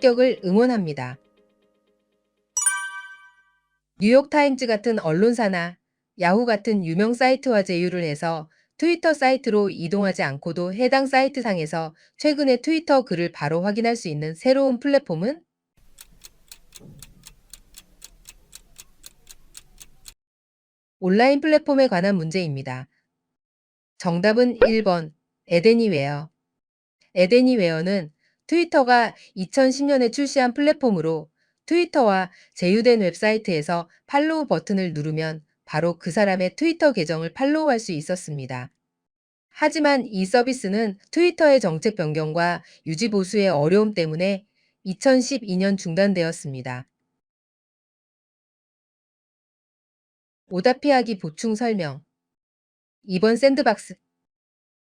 합격을 응원합니다. 뉴욕타임즈 같은 언론사나 야후 같은 유명 사이트와 제휴를 해서 트위터 사이트로 이동하지 않고도 해당 사이트 상에서 최근의 트위터 글을 바로 확인할 수 있는 새로운 플랫폼은 온라인 플랫폼에 관한 문제입니다. 정답은 1번 에데니웨어. 에데니웨어는 트위터가 2010년에 출시한 플랫폼으로 트위터와 제휴된 웹사이트에서 팔로우 버튼을 누르면 바로 그 사람의 트위터 계정을 팔로우할 수 있었습니다. 하지만 이 서비스는 트위터의 정책 변경과 유지 보수의 어려움 때문에 2012년 중단되었습니다. 오답 피하기 보충 설명. 2번 샌드박스.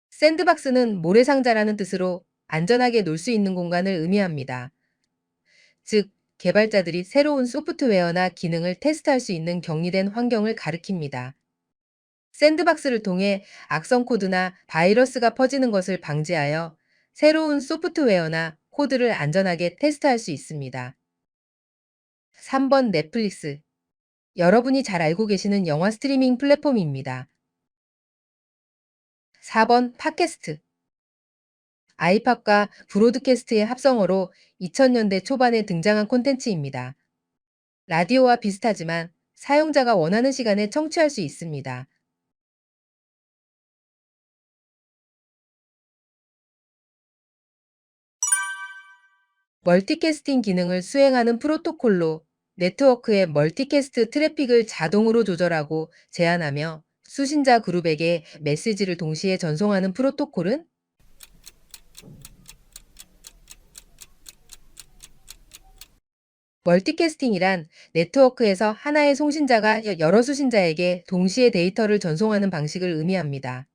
샌드박스는 모래상자라는 뜻으로 안전하게 놀 수 있는 공간을 의미합니다. 즉, 개발자들이 새로운 소프트웨어나 기능을 테스트할 수 있는 격리된 환경을 가리킵니다. 샌드박스를 통해 악성 코드나 바이러스가 퍼지는 것을 방지하여 새로운 소프트웨어나 코드를 안전하게 테스트할 수 있습니다. 3번 넷플릭스. 여러분이 잘 알고 계시는 영화 스트리밍 플랫폼입니다. 4번 팟캐스트. 아이팟과 브로드캐스트의 합성어로 2000년대 초반에 등장한 콘텐츠입니다. 라디오와 비슷하지만 사용자가 원하는 시간에 청취할 수 있습니다. 멀티캐스팅 기능을 수행하는 프로토콜로 네트워크의 멀티캐스트 트래픽을 자동으로 조절하고 제한하며 수신자 그룹에게 메시지를 동시에 전송하는 프로토콜은 멀티캐스팅이란 네트워크에서 하나의 송신자가 여러 수신자에게 동시에 데이터를 전송하는 방식을 의미합니다.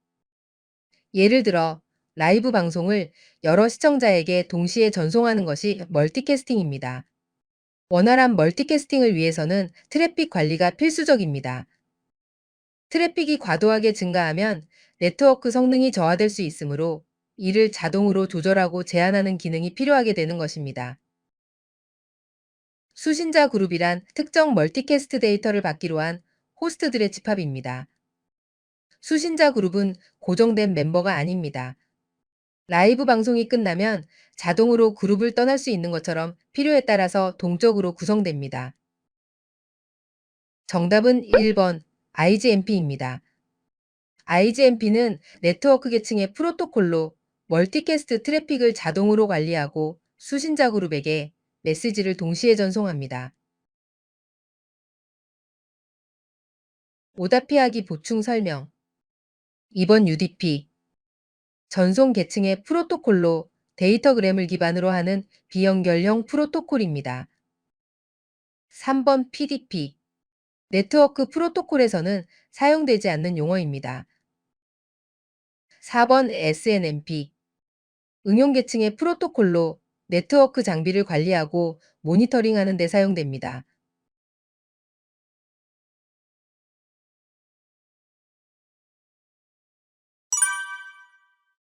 예를 들어 라이브 방송을 여러 시청자에게 동시에 전송하는 것이 멀티캐스팅입니다. 원활한 멀티캐스팅을 위해서는 트래픽 관리가 필수적입니다. 트래픽이 과도하게 증가하면 네트워크 성능이 저하될 수 있으므로 이를 자동으로 조절하고 제한하는 기능이 필요하게 되는 것입니다. 수신자 그룹이란 특정 멀티캐스트 데이터를 받기로 한 호스트들의 집합입니다. 수신자 그룹은 고정된 멤버가 아닙니다. 라이브 방송이 끝나면 자동으로 그룹을 떠날 수 있는 것처럼 필요에 따라서 동적으로 구성됩니다. 정답은 1번 IGMP입니다. IGMP는 네트워크 계층의 프로토콜로 멀티캐스트 트래픽을 자동으로 관리하고 수신자 그룹에게 메시지를 동시에 전송합니다. 오답 피하기 보충 설명. 2번 UDP. 전송 계층의 프로토콜로 데이터그램을 기반으로 하는 비연결형 프로토콜입니다. 3번 PDP. 네트워크 프로토콜에서는 사용되지 않는 용어입니다. 4번 SNMP. 응용 계층의 프로토콜로 네트워크 장비를 관리하고 모니터링하는 데 사용됩니다.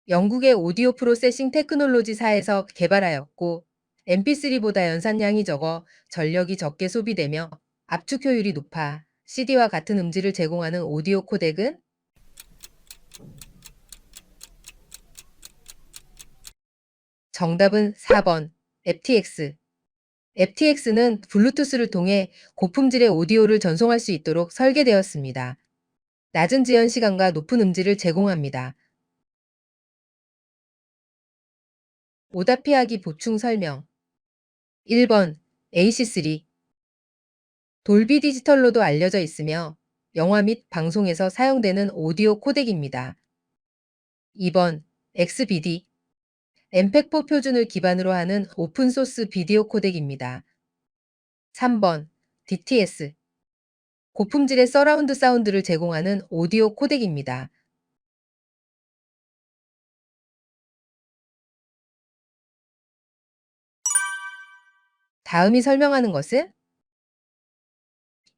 영국의 오디오 프로세싱 테크놀로지사에서 개발하였고 MP3보다 연산량이 적어 전력이 적게 소비되며 압축 효율이 높아 CD와 같은 음질을 제공하는 오디오 코덱은 정답은 4번 FTX. FTX는 블루투스를 통해 고품질의 오디오를 전송할 수 있도록 설계되었습니다. 낮은 지연 시간과 높은 음질을 제공합니다. 오답 피하기 보충 설명. 1번 AC3. 돌비 디지털로도 알려져 있으며 영화 및 방송에서 사용되는 오디오 코덱입니다. 2번 XBD. 엠팩4 표준을 기반으로 하는 오픈소스 비디오 코덱입니다. 3번 DTS. 고품질의 서라운드 사운드를 제공하는 오디오 코덱입니다. 다음이 설명하는 것은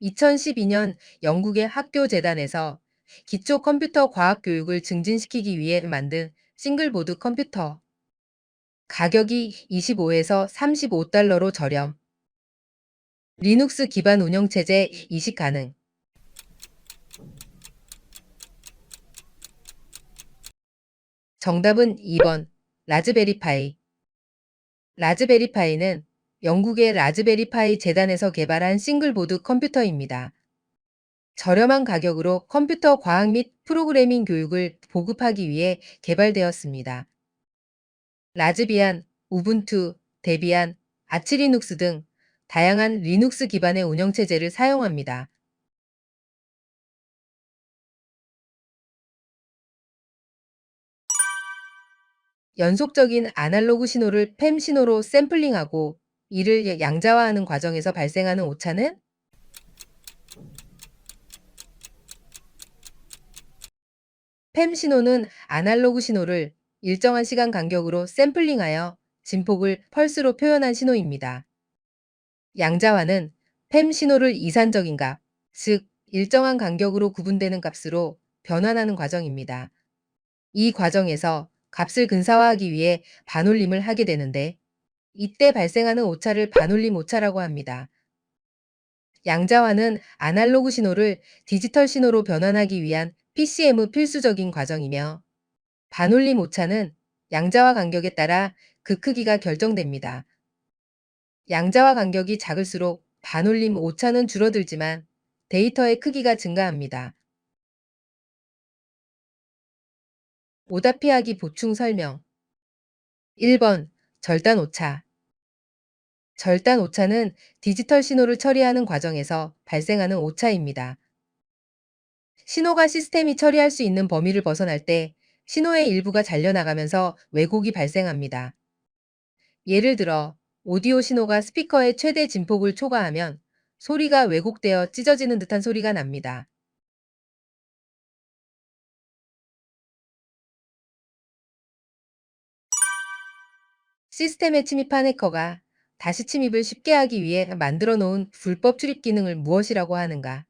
2012년 영국의 학교 재단에서 기초 컴퓨터 과학 교육을 증진시키기 위해 만든 싱글보드 컴퓨터 가격이 25에서 35달러로 저렴. 리눅스 기반 운영체제 이식 가능. 정답은 2번 라즈베리파이. 라즈베리파이는 영국의 라즈베리파이 재단에서 개발한 싱글보드 컴퓨터입니다. 저렴한 가격으로 컴퓨터 과학 및 프로그래밍 교육을 보급하기 위해 개발되었습니다. 라즈비안, 우분투, 데비안, 아치리눅스 등 다양한 리눅스 기반의 운영체제를 사용합니다. 연속적인 아날로그 신호를 팸 신호로 샘플링하고 이를 양자화하는 과정에서 발생하는 오차는 팸 신호는 아날로그 신호를 일정한 시간 간격으로 샘플링하여 진폭을 펄스로 표현한 신호입니다. 양자화는 팸 신호를 이산적인 값, 즉 일정한 간격으로 구분되는 값으로 변환하는 과정입니다. 이 과정에서 값을 근사화하기 위해 반올림을 하게 되는데 이때 발생하는 오차를 반올림 오차라고 합니다. 양자화는 아날로그 신호를 디지털 신호로 변환하기 위한 PCM 필수적인 과정이며 반올림 오차는 양자화 간격에 따라 그 크기가 결정됩니다. 양자화 간격이 작을수록 반올림 오차는 줄어들지만 데이터의 크기가 증가합니다. 오답 피하기 보충 설명. 1번 절단 오차. 절단 오차는 디지털 신호를 처리하는 과정에서 발생하는 오차입니다. 신호가 시스템이 처리할 수 있는 범위를 벗어날 때 신호의 일부가 잘려나가면서 왜곡이 발생합니다. 예를 들어 오디오 신호가 스피커의 최대 진폭을 초과하면 소리가 왜곡되어 찢어지는 듯한 소리가 납니다. 시스템에 침입한 해커가 다시 침입을 쉽게 하기 위해 만들어 놓은 불법 출입 기능을 무엇이라고 하는가?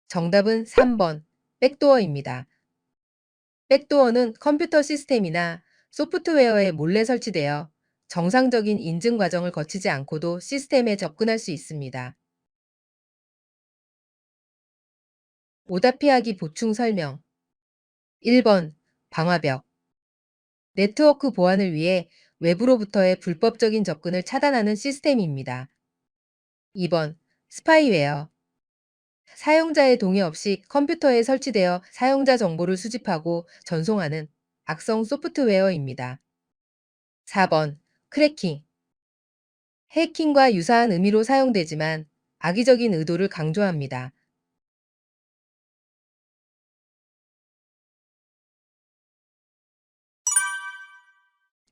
정답은 3번 백도어입니다. 백도어는 컴퓨터 시스템이나 소프트웨어에 몰래 설치되어 정상적인 인증 과정을 거치지 않고도 시스템에 접근할 수 있습니다. 오답 피하기 보충 설명. 1번 방화벽. 네트워크 보안을 위해 외부로부터의 불법적인 접근을 차단하는 시스템입니다. 2번 스파이웨어. 사용자의 동의 없이 컴퓨터에 설치되어 사용자 정보를 수집하고 전송하는 악성 소프트웨어입니다. 4번 크래킹. 해킹과 유사한 의미로 사용되지만 악의적인 의도를 강조합니다.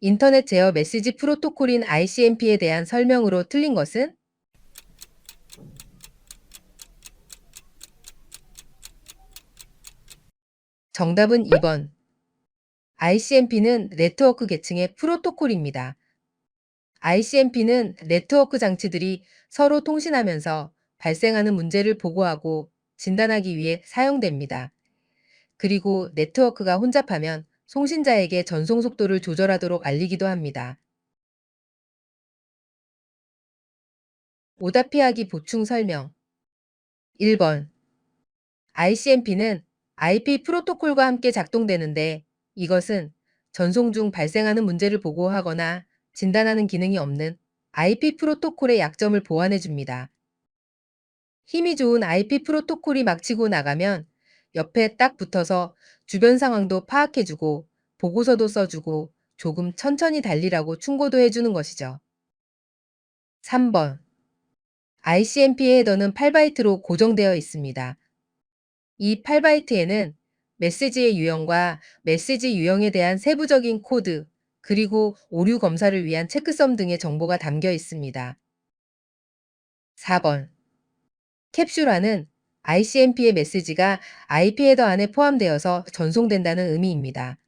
인터넷 제어 메시지 프로토콜인 ICMP에 대한 설명으로 틀린 것은? 정답은 2번. ICMP는 네트워크 계층의 프로토콜입니다. ICMP는 네트워크 장치들이 서로 통신하면서 발생하는 문제를 보고하고 진단하기 위해 사용됩니다. 그리고 네트워크가 혼잡하면 송신자에게 전송 속도를 조절하도록 알리기도 합니다. 오답 피하기 보충 설명. 1번. ICMP는 IP 프로토콜과 함께 작동되는데 이것은 전송 중 발생하는 문제를 보고하거나 진단하는 기능이 없는 IP 프로토콜의 약점을 보완해 줍니다. 힘이 좋은 IP 프로토콜이 막치고 나가면 옆에 딱 붙어서 주변 상황도 파악해주고 보고서도 써주고 조금 천천히 달리라고 충고도 해주는 것이죠. 3번. ICMP의 헤더는 8바이트로 고정되어 있습니다. 이 8바이트에는 메시지의 유형과 메시지 유형에 대한 세부적인 코드, 그리고 오류 검사를 위한 체크섬 등의 정보가 담겨 있습니다. 4번. 캡슐화는 ICMP의 메시지가 IP 헤더 안에 포함되어서 전송된다는 의미입니다.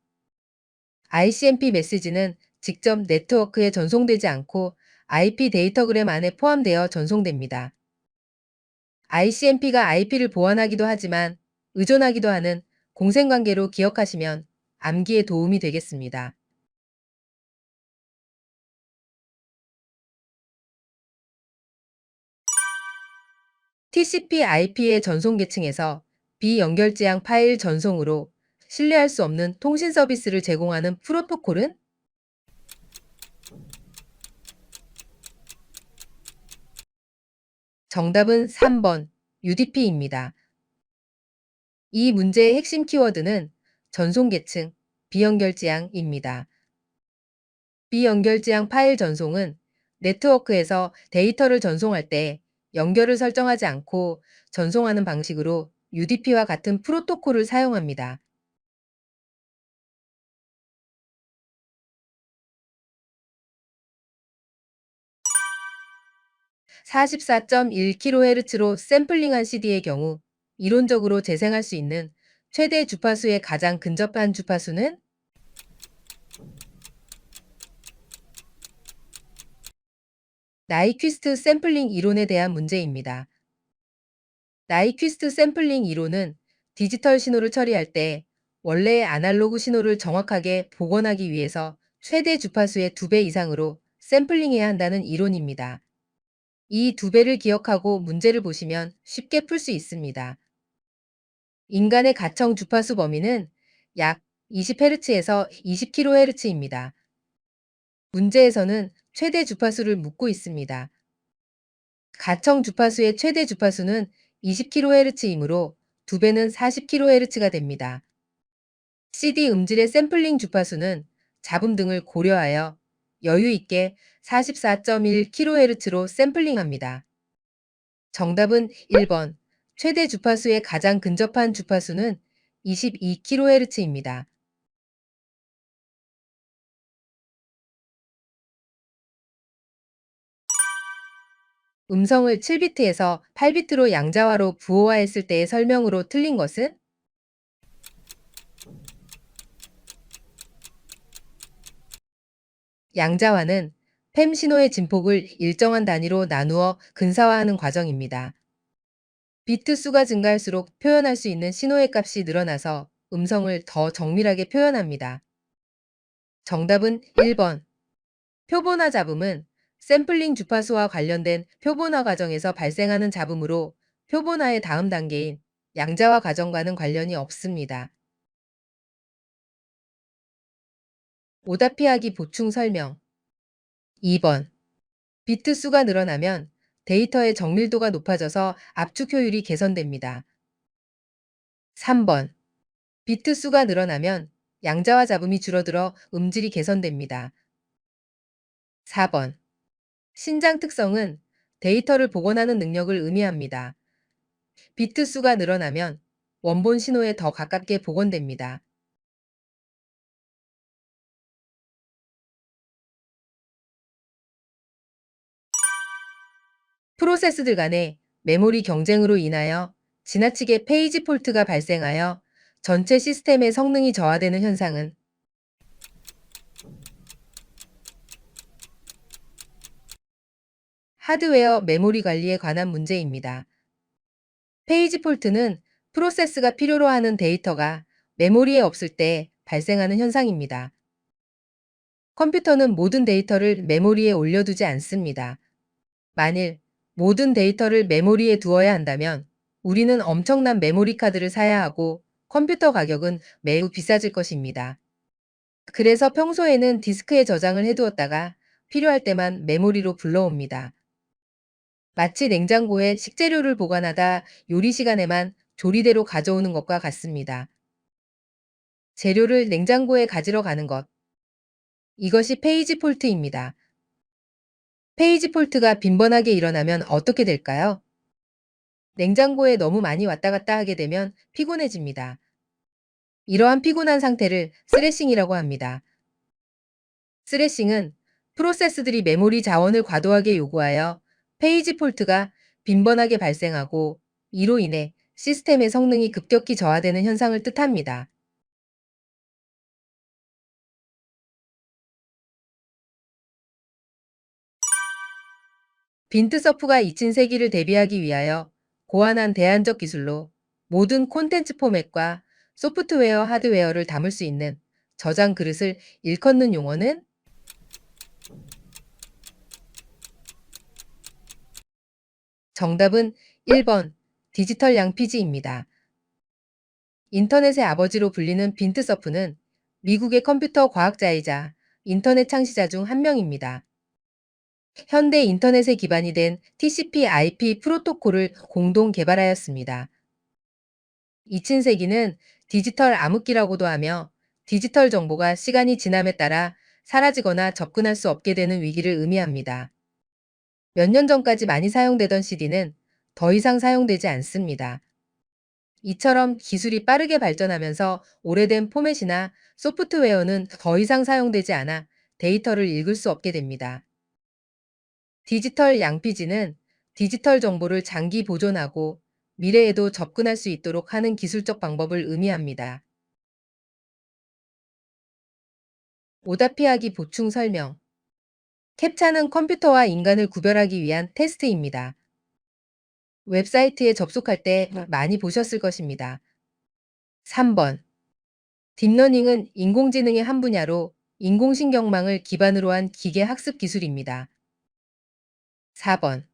ICMP 메시지는 직접 네트워크에 전송되지 않고 IP 데이터그램 안에 포함되어 전송됩니다. ICMP가 IP를 보완하기도 하지만 의존하기도 하는 공생관계로 기억하시면 암기에 도움이 되겠습니다. TCP/IP의 전송 계층에서 비연결지향 파일 전송으로 신뢰할 수 없는 통신 서비스를 제공하는 프로토콜은? 정답은 3번 UDP입니다. 이 문제의 핵심 키워드는 전송 계층, 비연결지향입니다. 비연결지향 파일 전송은 네트워크에서 데이터를 전송할 때 연결을 설정하지 않고 전송하는 방식으로 UDP와 같은 프로토콜을 사용합니다. 44.1kHz로 샘플링한 CD의 경우 이론적으로 재생할 수 있는 최대 주파수에 가장 근접한 주파수는? 나이퀴스트 샘플링 이론에 대한 문제입니다. 나이퀴스트 샘플링 이론은 디지털 신호를 처리할 때 원래의 아날로그 신호를 정확하게 복원하기 위해서 최대 주파수의 2배 이상으로 샘플링해야 한다는 이론입니다. 이 2배를 기억하고 문제를 보시면 쉽게 풀 수 있습니다. 인간의 가청 주파수 범위는 약 20Hz에서 20kHz입니다. 문제에서는 최대 주파수를 묻고 있습니다. 가청 주파수의 최대 주파수는 20kHz이므로 2배는 40kHz가 됩니다. CD 음질의 샘플링 주파수는 잡음 등을 고려하여 여유 있게 44.1kHz로 샘플링합니다. 정답은 1번. 최대 주파수에 가장 근접한 주파수는 22kHz입니다. 음성을 7비트에서 8비트로 양자화로 부호화했을 때의 설명으로 틀린 것은? 양자화는 팸 신호의 진폭을 일정한 단위로 나누어 근사화하는 과정입니다. 비트 수가 증가할수록 표현할 수 있는 신호의 값이 늘어나서 음성을 더 정밀하게 표현합니다. 정답은 1번. 표본화 잡음은 샘플링 주파수와 관련된 표본화 과정에서 발생하는 잡음으로 표본화의 다음 단계인 양자화 과정과는 관련이 없습니다. 오답 피하기 보충 설명. 2번. 비트 수가 늘어나면 데이터의 정밀도가 높아져서 압축 효율이 개선됩니다. 3번. 비트 수가 늘어나면 양자화 잡음이 줄어들어 음질이 개선됩니다. 4번. 신장 특성은 데이터를 복원하는 능력을 의미합니다. 비트 수가 늘어나면 원본 신호에 더 가깝게 복원됩니다. 프로세스들 간의 메모리 경쟁으로 인하여 지나치게 페이지 폴트가 발생하여 전체 시스템의 성능이 저하되는 현상은? 하드웨어 메모리 관리에 관한 문제입니다. 페이지 폴트는 프로세스가 필요로 하는 데이터가 메모리에 없을 때 발생하는 현상입니다. 컴퓨터는 모든 데이터를 메모리에 올려두지 않습니다. 만일 모든 데이터를 메모리에 두어야 한다면 우리는 엄청난 메모리 카드를 사야 하고 컴퓨터 가격은 매우 비싸질 것입니다. 그래서 평소에는 디스크에 저장을 해두었다가 필요할 때만 메모리로 불러옵니다. 마치 냉장고에 식재료를 보관하다 요리 시간에만 조리대로 가져오는 것과 같습니다. 재료를 냉장고에 가지러 가는 것. 이것이 페이지 폴트입니다. 페이지 폴트가 빈번하게 일어나면 어떻게 될까요? 냉장고에 너무 많이 왔다 갔다 하게 되면 피곤해집니다. 이러한 피곤한 상태를 스레싱이라고 합니다. 스레싱은 프로세스들이 메모리 자원을 과도하게 요구하여 페이지 폴트가 빈번하게 발생하고 이로 인해 시스템의 성능이 급격히 저하되는 현상을 뜻합니다. 빈트서프가 20세기를 대비하기 위하여 고안한 대안적 기술로 모든 콘텐츠 포맷과 소프트웨어, 하드웨어를 담을 수 있는 저장 그릇을 일컫는 용어는? 정답은 1번 디지털 양피지입니다. 인터넷의 아버지로 불리는 빈트 서프는 미국의 컴퓨터 과학자이자 인터넷 창시자 중 한 명입니다. 현대 인터넷에 기반이 된 TCP/IP 프로토콜을 공동 개발하였습니다. 20세기는 디지털 암흑기라고도 하며 디지털 정보가 시간이 지남에 따라 사라지거나 접근할 수 없게 되는 위기를 의미합니다. 몇 년 전까지 많이 사용되던 CD는 더 이상 사용되지 않습니다. 이처럼 기술이 빠르게 발전하면서 오래된 포맷이나 소프트웨어는 더 이상 사용되지 않아 데이터를 읽을 수 없게 됩니다. 디지털 양피지는 디지털 정보를 장기 보존하고 미래에도 접근할 수 있도록 하는 기술적 방법을 의미합니다. 오답 피하기 보충 설명. 캡차는 컴퓨터와 인간을 구별하기 위한 테스트입니다. 웹사이트에 접속할 때 많이 보셨을 것입니다. 3번. 딥러닝은 인공지능의 한 분야로 인공신경망을 기반으로 한 기계 학습 기술입니다. 4번.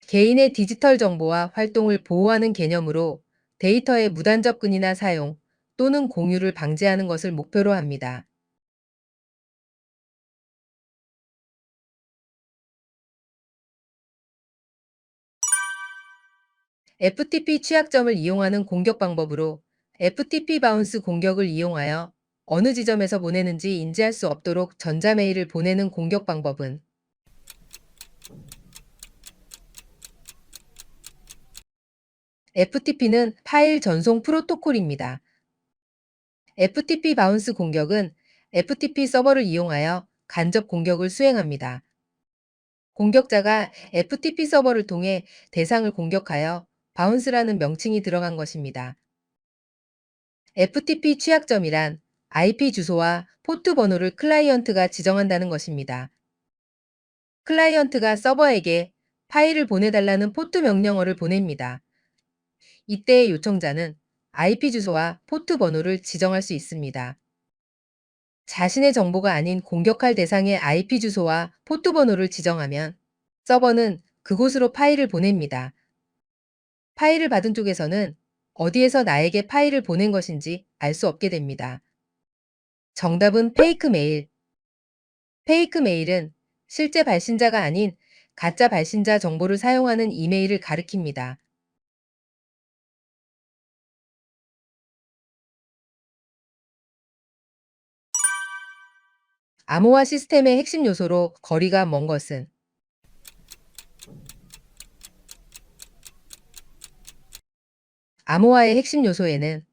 개인의 디지털 정보와 활동을 보호하는 개념으로 데이터의 무단 접근이나 사용 또는 공유를 방지하는 것을 목표로 합니다. FTP 취약점을 이용하는 공격 방법으로 FTP 바운스 공격을 이용하여 어느 지점에서 보내는지 인지할 수 없도록 전자메일을 보내는 공격 방법은 FTP는 파일 전송 프로토콜입니다. FTP 바운스 공격은 FTP 서버를 이용하여 간접 공격을 수행합니다. 공격자가 FTP 서버를 통해 대상을 공격하여 바운스라는 명칭이 들어간 것입니다. FTP 취약점이란 IP 주소와 포트 번호를 클라이언트가 지정한다는 것입니다. 클라이언트가 서버에게 파일을 보내달라는 포트 명령어를 보냅니다. 이때의 요청자는 IP 주소와 포트 번호를 지정할 수 있습니다. 자신의 정보가 아닌 공격할 대상의 IP 주소와 포트 번호를 지정하면 서버는 그곳으로 파일을 보냅니다. 파일을 받은 쪽에서는 어디에서 나에게 파일을 보낸 것인지 알 수 없게 됩니다. 정답은 페이크 메일. 페이크 메일은 실제 발신자가 아닌 가짜 발신자 정보를 사용하는 이메일을 가리킵니다. 암호화 시스템의 핵심 요소로 거리가 먼 것은 암호화의 핵심 요소에는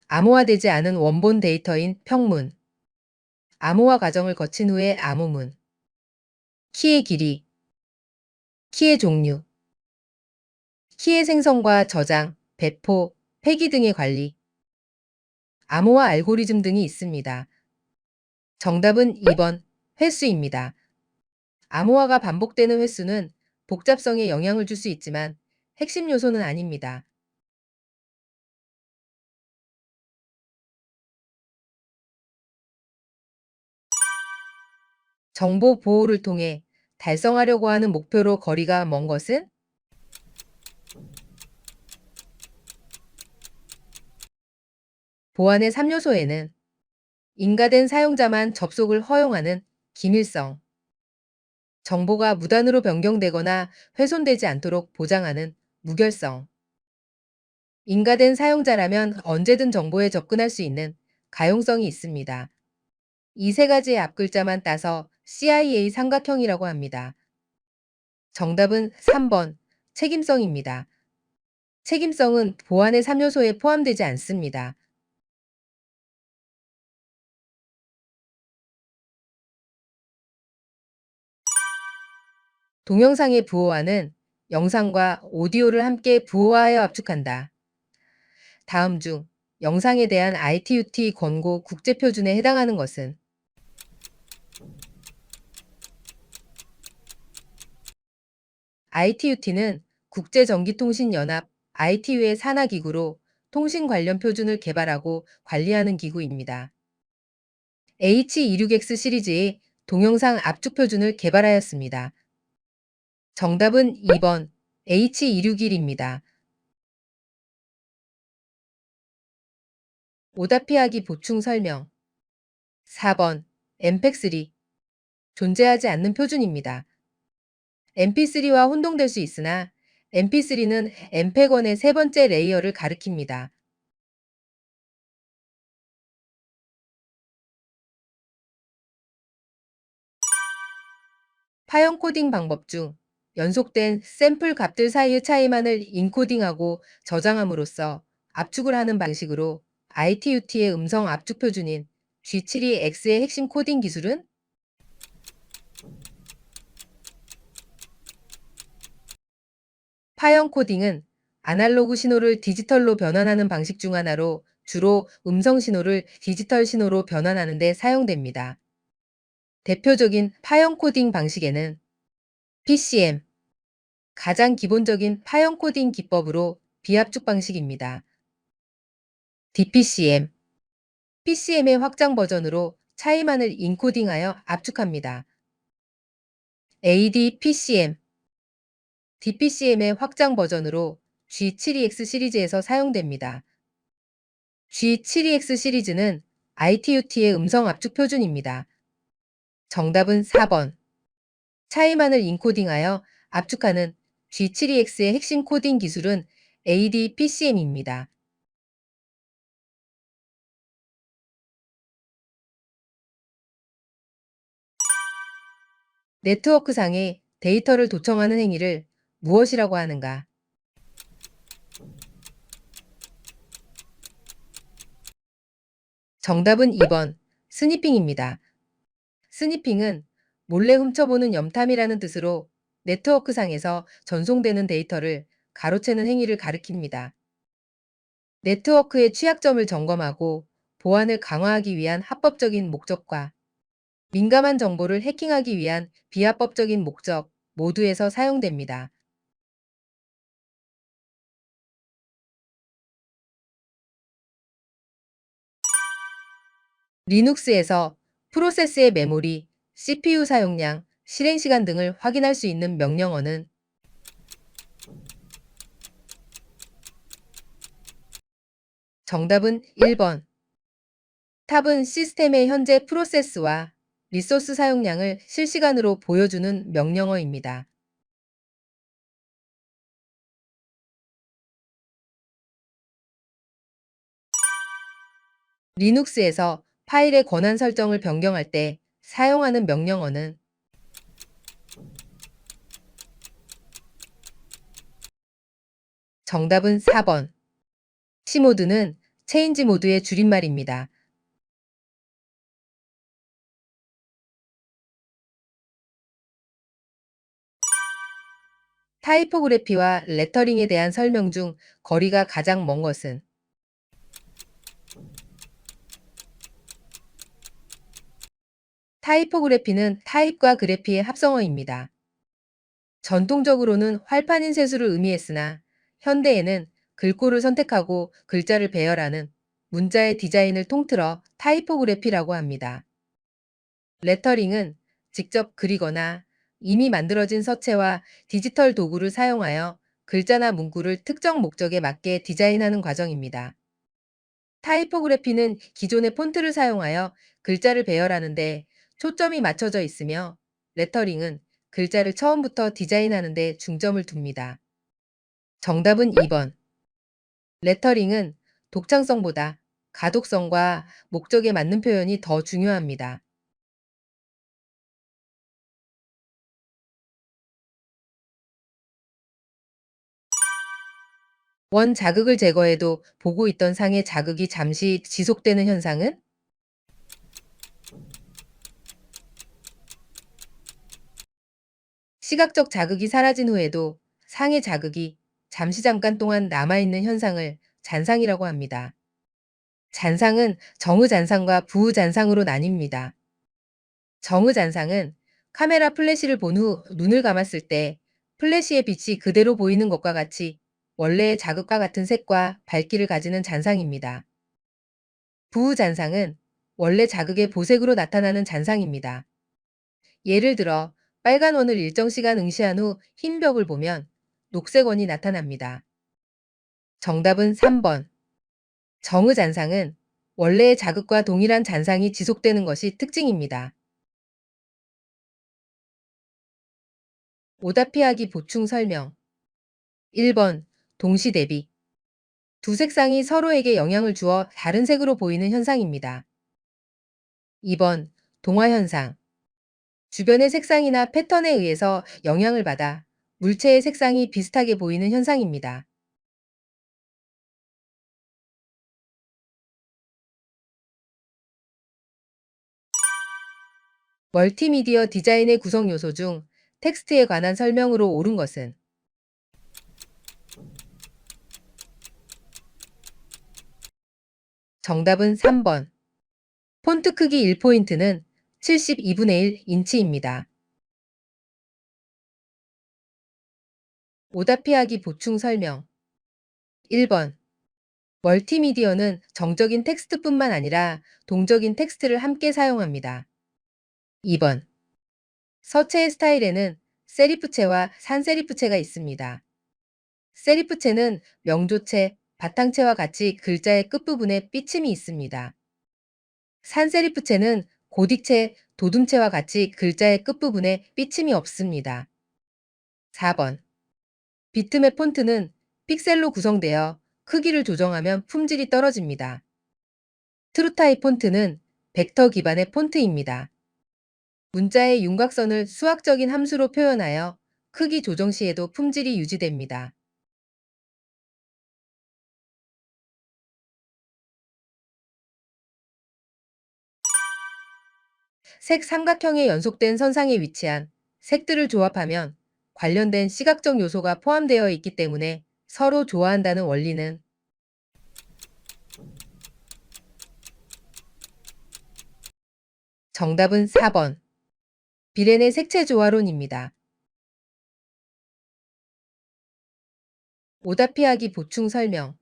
암호화되지 않은 원본 데이터인 평문, 암호화 과정을 거친 후의 암호문, 키의 길이, 키의 종류, 키의 생성과 저장, 배포, 폐기 등의 관리, 암호화 알고리즘 등이 있습니다. 정답은 2번 횟수입니다. 암호화가 반복되는 횟수는 복잡성에 영향을 줄 수 있지만 핵심 요소는 아닙니다. 정보 보호를 통해 달성하려고 하는 목표로 거리가 먼 것은 보안의 3요소에는 인가된 사용자만 접속을 허용하는 기밀성, 정보가 무단으로 변경되거나 훼손되지 않도록 보장하는 무결성, 인가된 사용자라면 언제든 정보에 접근할 수 있는 가용성이 있습니다. 이 세 가지의 앞글자만 따서 CIA 삼각형이라고 합니다. 정답은 3번 책임성입니다. 책임성은 보안의 3요소에 포함되지 않습니다. 동영상의 부호화는 영상과 오디오를 함께 부호화하여 압축한다. 다음 중 영상에 대한 ITUT 권고 국제표준에 해당하는 것은 ITUT는 국제전기통신연합 ITU의 산하기구로 통신 관련 표준을 개발하고 관리하는 기구입니다. H26X 시리즈의 동영상 압축 표준을 개발하였습니다. 정답은 2번 H261입니다. 오답 피하기 보충 설명. 4번 엠팩3 존재하지 않는 표준입니다. mp3와 혼동될 수 있으나 mp3는 mpeg원의 세 번째 레이어를 가리킵니다. 파형 코딩 방법 중 연속된 샘플 값들 사이의 차이만을 인코딩하고 저장함으로써 압축을 하는 방식으로 ITUT의 음성 압축 표준인 G72X의 핵심 코딩 기술은 파형 코딩은 아날로그 신호를 디지털로 변환하는 방식 중 하나로 주로 음성 신호를 디지털 신호로 변환하는 데 사용됩니다. 대표적인 파형 코딩 방식에는 PCM, 가장 기본적인 파형 코딩 기법으로 비압축 방식입니다. DPCM, PCM의 확장 버전으로 차이만을 인코딩하여 압축합니다. ADPCM, DPCM의 확장 버전으로 G72X 시리즈에서 사용됩니다. G72X 시리즈는 ITUT의 음성 압축 표준입니다. 정답은 4번. 차이만을 인코딩하여 압축하는 G72X의 핵심 코딩 기술은 ADPCM입니다. 네트워크상에 데이터를 도청하는 행위를 무엇이라고 하는가? 정답은 2번. 스니핑입니다. 스니핑은 몰래 훔쳐보는 염탐이라는 뜻으로 네트워크상에서 전송되는 데이터를 가로채는 행위를 가리킵니다. 네트워크의 취약점을 점검하고 보안을 강화하기 위한 합법적인 목적과 민감한 정보를 해킹하기 위한 비합법적인 목적 모두에서 사용됩니다. 리눅스에서 프로세스의 메모리, CPU 사용량, 실행시간 등을 확인할 수 있는 명령어는 정답은 1번. 탑은 시스템의 현재 프로세스와 리소스 사용량을 실시간으로 보여주는 명령어입니다. 리눅스에서 파일의 권한 설정을 변경할 때 사용하는 명령어는 정답은 4번. ch모드는 체인지 모드의 줄임말입니다. 타이포그래피와 레터링에 대한 설명 중 거리가 가장 먼 것은 타이포그래피는 타입과 그래피의 합성어입니다. 전통적으로는 활판인 세수를 의미했으나 현대에는 글꼴을 선택하고 글자를 배열하는 문자의 디자인을 통틀어 타이포그래피라고 합니다. 레터링은 직접 그리거나 이미 만들어진 서체와 디지털 도구를 사용하여 글자나 문구를 특정 목적에 맞게 디자인하는 과정입니다. 타이포그래피는 기존의 폰트를 사용하여 글자를 배열하는데 초점이 맞춰져 있으며 레터링은 글자를 처음부터 디자인하는 데 중점을 둡니다. 정답은 2번. 레터링은 독창성보다 가독성과 목적에 맞는 표현이 더 중요합니다. 원 자극을 제거해도 보고 있던 상의 자극이 잠시 지속되는 현상은 시각적 자극이 사라진 후에도 상의 자극이 잠깐 동안 남아있는 현상을 잔상이라고 합니다. 잔상은 정의잔상과 부의잔상으로 나뉩니다. 정의잔상은 카메라 플래시를 본 후 눈을 감았을 때 플래시의 빛이 그대로 보이는 것과 같이 원래의 자극과 같은 색과 밝기를 가지는 잔상입니다. 부우잔상은 원래 자극의 보색으로 나타나는 잔상입니다. 예를 들어 빨간 원을 일정 시간 응시한 후 흰 벽을 보면 녹색 원이 나타납니다. 정답은 3번. 정의잔상은 원래의 자극과 동일한 잔상이 지속되는 것이 특징입니다. 오답 피하기 보충 설명. 1번. 동시 대비. 두 색상이 서로에게 영향을 주어 다른 색으로 보이는 현상입니다. 2번. 동화현상. 주변의 색상이나 패턴에 의해서 영향을 받아 물체의 색상이 비슷하게 보이는 현상입니다. 멀티미디어 디자인의 구성 요소 중 텍스트에 관한 설명으로 옳은 것은 정답은 3번. 폰트 크기 1포인트는 72분의 1 인치입니다. 오답 피하기 보충 설명. 1번. 멀티미디어는 정적인 텍스트뿐만 아니라 동적인 텍스트를 함께 사용합니다. 2번. 서체의 스타일에는 세리프체와 산세리프체가 있습니다. 세리프체는 명조체, 바탕체와 같이 글자의 끝부분에 삐침이 있습니다. 산세리프체는 고딕체, 도둠체와 같이 글자의 끝부분에 삐침이 없습니다. 4번. 비트맵 폰트는 픽셀로 구성되어 크기를 조정하면 품질이 떨어집니다. 트루타입 폰트는 벡터 기반의 폰트입니다. 문자의 윤곽선을 수학적인 함수로 표현하여 크기 조정 시에도 품질이 유지됩니다. 색 삼각형에 연속된 선상에 위치한 색들을 조합하면 관련된 시각적 요소가 포함되어 있기 때문에 서로 좋아한다는 원리는 정답은 4번. 비렌의 색채 조화론입니다. 오답 피하기 보충 설명.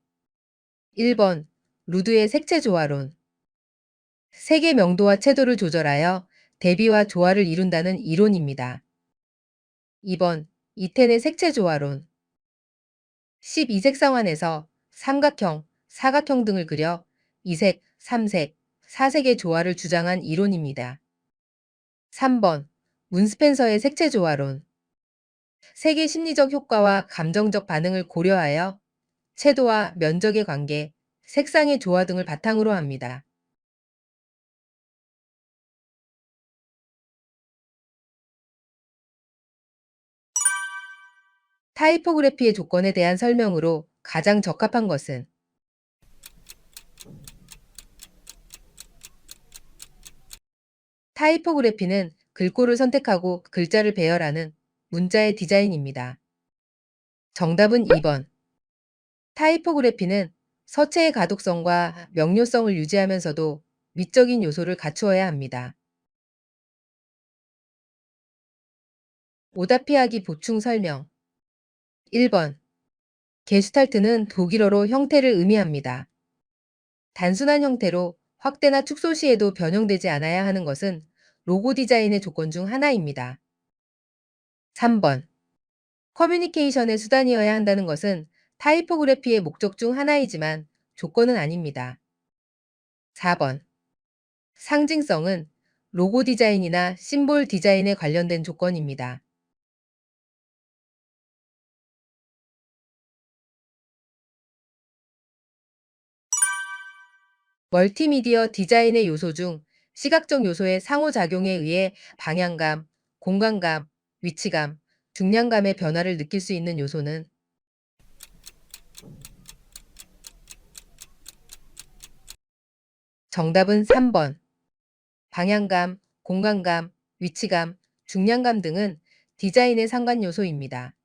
1번. 루드의 색채 조화론. 색의 명도와 채도를 조절하여 대비와 조화를 이룬다는 이론입니다. 2번. 이텐의 색채 조화론. 12색 상환에서 삼각형, 사각형 등을 그려 2색, 3색, 4색의 조화를 주장한 이론입니다. 3번. 문스펜서의 색채 조화론. 색의 심리적 효과와 감정적 반응을 고려하여 채도와 면적의 관계, 색상의 조화 등을 바탕으로 합니다. 타이포그래피의 조건에 대한 설명으로 가장 적합한 것은 타이포그래피는 글꼴을 선택하고 글자를 배열하는 문자의 디자인입니다. 정답은 2번. 타이포그래피는 서체의 가독성과 명료성을 유지하면서도 미적인 요소를 갖추어야 합니다. 오답 피하기 보충 설명. 1번. 게슈탈트는 독일어로 형태를 의미합니다. 단순한 형태로 확대나 축소 시에도 변형되지 않아야 하는 것은 로고 디자인의 조건 중 하나입니다. 3번. 커뮤니케이션의 수단이어야 한다는 것은 타이포그래피의 목적 중 하나이지만 조건은 아닙니다. 4번. 상징성은 로고 디자인이나 심볼 디자인에 관련된 조건입니다. 멀티미디어 디자인의 요소 중 시각적 요소의 상호작용에 의해 방향감, 공간감, 위치감, 중량감의 변화를 느낄 수 있는 요소는 정답은 3번. 방향감, 공간감, 위치감, 중량감 등은 디자인의 상관 요소입니다.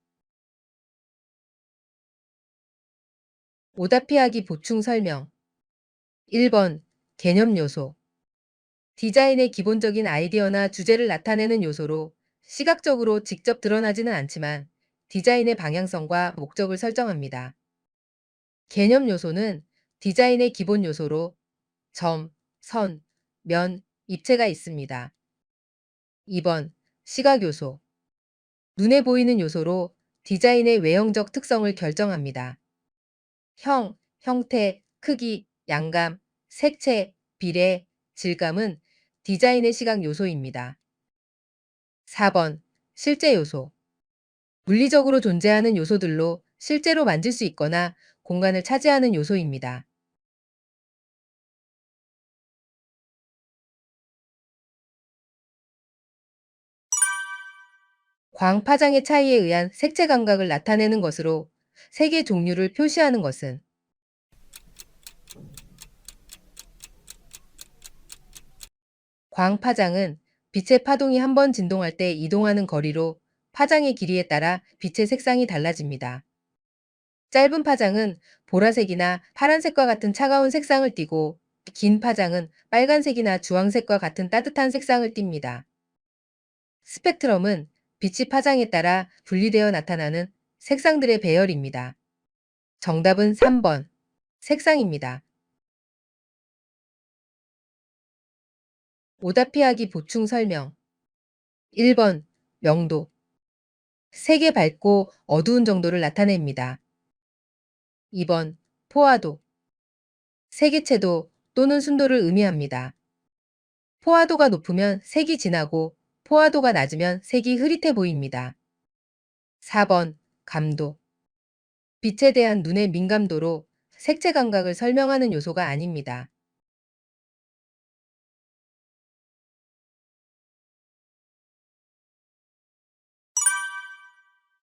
오답 피하기 보충 설명. 1번. 개념 요소. 디자인의 기본적인 아이디어나 주제를 나타내는 요소로 시각적으로 직접 드러나지는 않지만 디자인의 방향성과 목적을 설정합니다. 개념 요소는 디자인의 기본 요소로 점, 선, 면, 입체가 있습니다. 2번 시각 요소. 눈에 보이는 요소로 디자인의 외형적 특성을 결정합니다. 형, 형태, 크기, 양감, 색채, 비례, 질감은 디자인의 시각 요소입니다. 4번 실제 요소. 물리적으로 존재하는 요소들로 실제로 만질 수 있거나 공간을 차지하는 요소입니다. 광 파장의 차이에 의한 색채 감각을 나타내는 것으로 색의 종류를 표시하는 것은 광 파장은 빛의 파동이 한 번 진동할 때 이동하는 거리로 파장의 길이에 따라 빛의 색상이 달라집니다. 짧은 파장은 보라색이나 파란색과 같은 차가운 색상을 띠고 긴 파장은 빨간색이나 주황색과 같은 따뜻한 색상을 띱니다. 스펙트럼은 빛이 파장에 따라 분리되어 나타나는 색상들의 배열입니다. 정답은 3번 색상입니다. 오답 피하기 보충 설명 1번 명도 색의 밝고 어두운 정도를 나타냅니다. 2번 포화도 색의 채도 또는 순도를 의미합니다. 포화도가 높으면 색이 진하고 포화도가 낮으면 색이 흐릿해 보입니다. 4번 감도 빛에 대한 눈의 민감도로 색채 감각을 설명하는 요소가 아닙니다.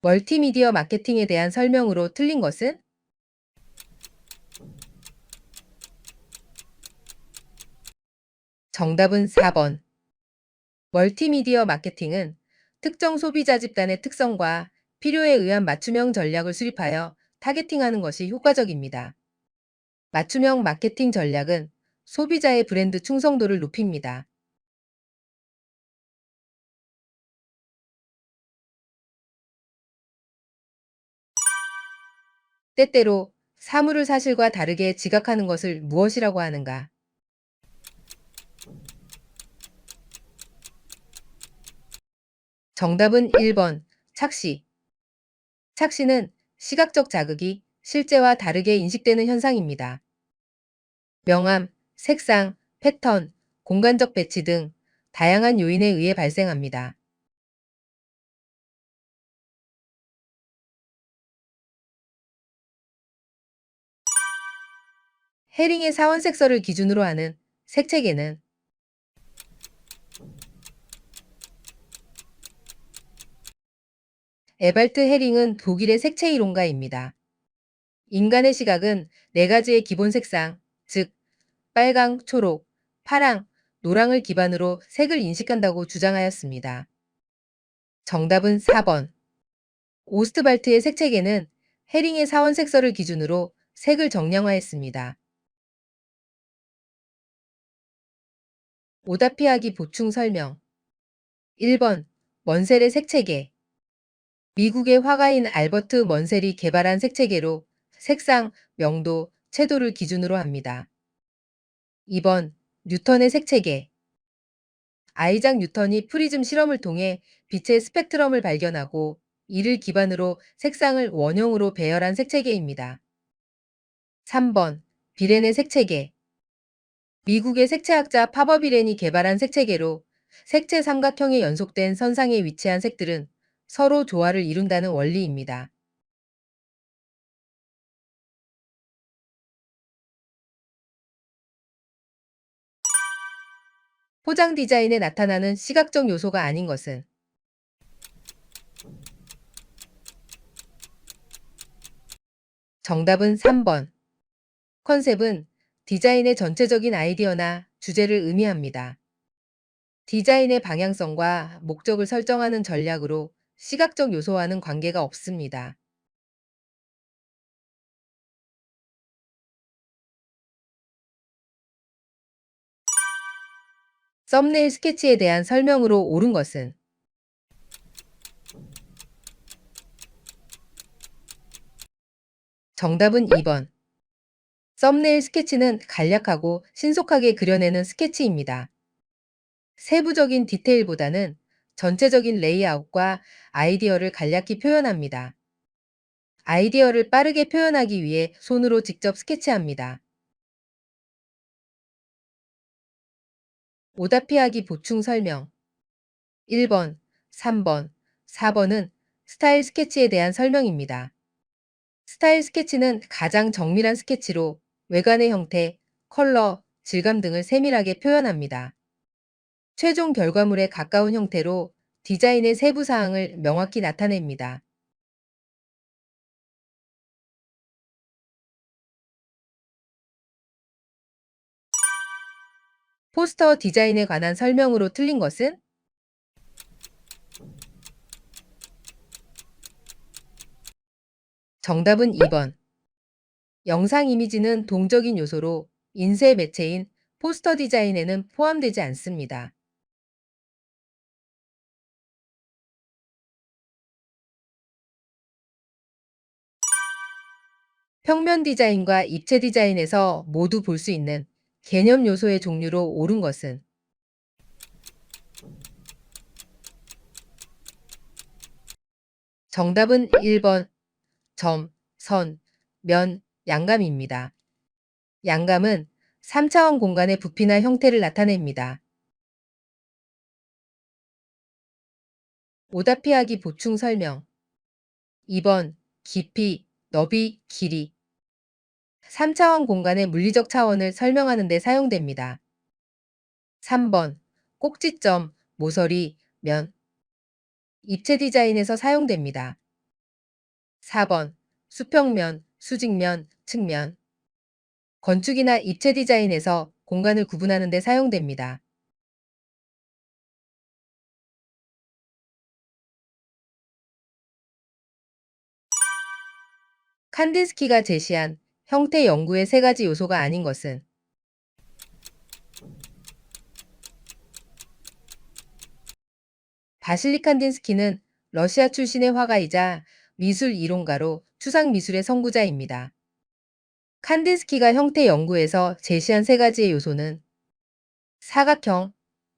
멀티미디어 마케팅에 대한 설명으로 틀린 것은? 정답은 4번. 멀티미디어 마케팅은 특정 소비자 집단의 특성과 필요에 의한 맞춤형 전략을 수립하여 타겟팅하는 것이 효과적입니다. 맞춤형 마케팅 전략은 소비자의 브랜드 충성도를 높입니다. 때때로 사물을 사실과 다르게 지각하는 것을 무엇이라고 하는가? 정답은 1번. 착시. 착시는 시각적 자극이 실제와 다르게 인식되는 현상입니다. 명암, 색상, 패턴, 공간적 배치 등 다양한 요인에 의해 발생합니다. 헤링의 사원색설을 기준으로 하는 색채계는 에발트 헤링은 독일의 색채 이론가입니다. 인간의 시각은 네 가지의 기본 색상, 즉 빨강, 초록, 파랑, 노랑을 기반으로 색을 인식한다고 주장하였습니다. 정답은 4번. 오스트발트의 색채계는 헤링의 사원색설을 기준으로 색을 정량화했습니다. 오답 피하기 보충 설명 1번. 먼셀의 색채계 미국의 화가인 알버트 먼셀이 개발한 색채계로 색상, 명도, 채도를 기준으로 합니다. 2번. 뉴턴의 색채계 아이작 뉴턴이 프리즘 실험을 통해 빛의 스펙트럼을 발견하고 이를 기반으로 색상을 원형으로 배열한 색채계입니다. 3번. 비렌의 색채계 미국의 색채학자 파버 비렌이 개발한 색채계로 색채 삼각형에 연속된 선상에 위치한 색들은 서로 조화를 이룬다는 원리입니다. 포장 디자인에 나타나는 시각적 요소가 아닌 것은 정답은 3번. 컨셉은 디자인의 전체적인 아이디어나 주제를 의미합니다. 디자인의 방향성과 목적을 설정하는 전략으로 시각적 요소와는 관계가 없습니다. 썸네일 스케치에 대한 설명으로 옳은 것은 정답은 2번. 썸네일 스케치는 간략하고 신속하게 그려내는 스케치입니다. 세부적인 디테일보다는 전체적인 레이아웃과 아이디어를 간략히 표현합니다. 아이디어를 빠르게 표현하기 위해 손으로 직접 스케치합니다. 오답 피하기 보충 설명 1번, 3번, 4번은 스타일 스케치에 대한 설명입니다. 스타일 스케치는 가장 정밀한 스케치로 외관의 형태, 컬러, 질감 등을 세밀하게 표현합니다. 최종 결과물에 가까운 형태로 디자인의 세부 사항을 명확히 나타냅니다. 포스터 디자인에 관한 설명으로 틀린 것은? 정답은 2번. 영상 이미지는 동적인 요소로 인쇄 매체인 포스터 디자인에는 포함되지 않습니다. 평면 디자인과 입체 디자인에서 모두 볼 수 있는 개념 요소의 종류로 옳은 것은? 정답은 1번. 점, 선, 면, 양감입니다. 양감은 3차원 공간의 부피나 형태를 나타냅니다. 오답 피하기 보충 설명 2번. 깊이, 너비, 길이 3차원 공간의 물리적 차원을 설명하는 데 사용됩니다. 3번. 꼭지점, 모서리, 면 입체 디자인에서 사용됩니다. 4번. 수평면, 수직면, 측면 건축이나 입체 디자인에서 공간을 구분하는 데 사용됩니다. 칸딘스키가 제시한 형태 연구의 세 가지 요소가 아닌 것은? 바실리 칸딘스키는 러시아 출신의 화가이자 미술 이론가로 추상 미술의 선구자입니다. 칸딘스키가 형태 연구에서 제시한 세 가지의 요소는 사각형,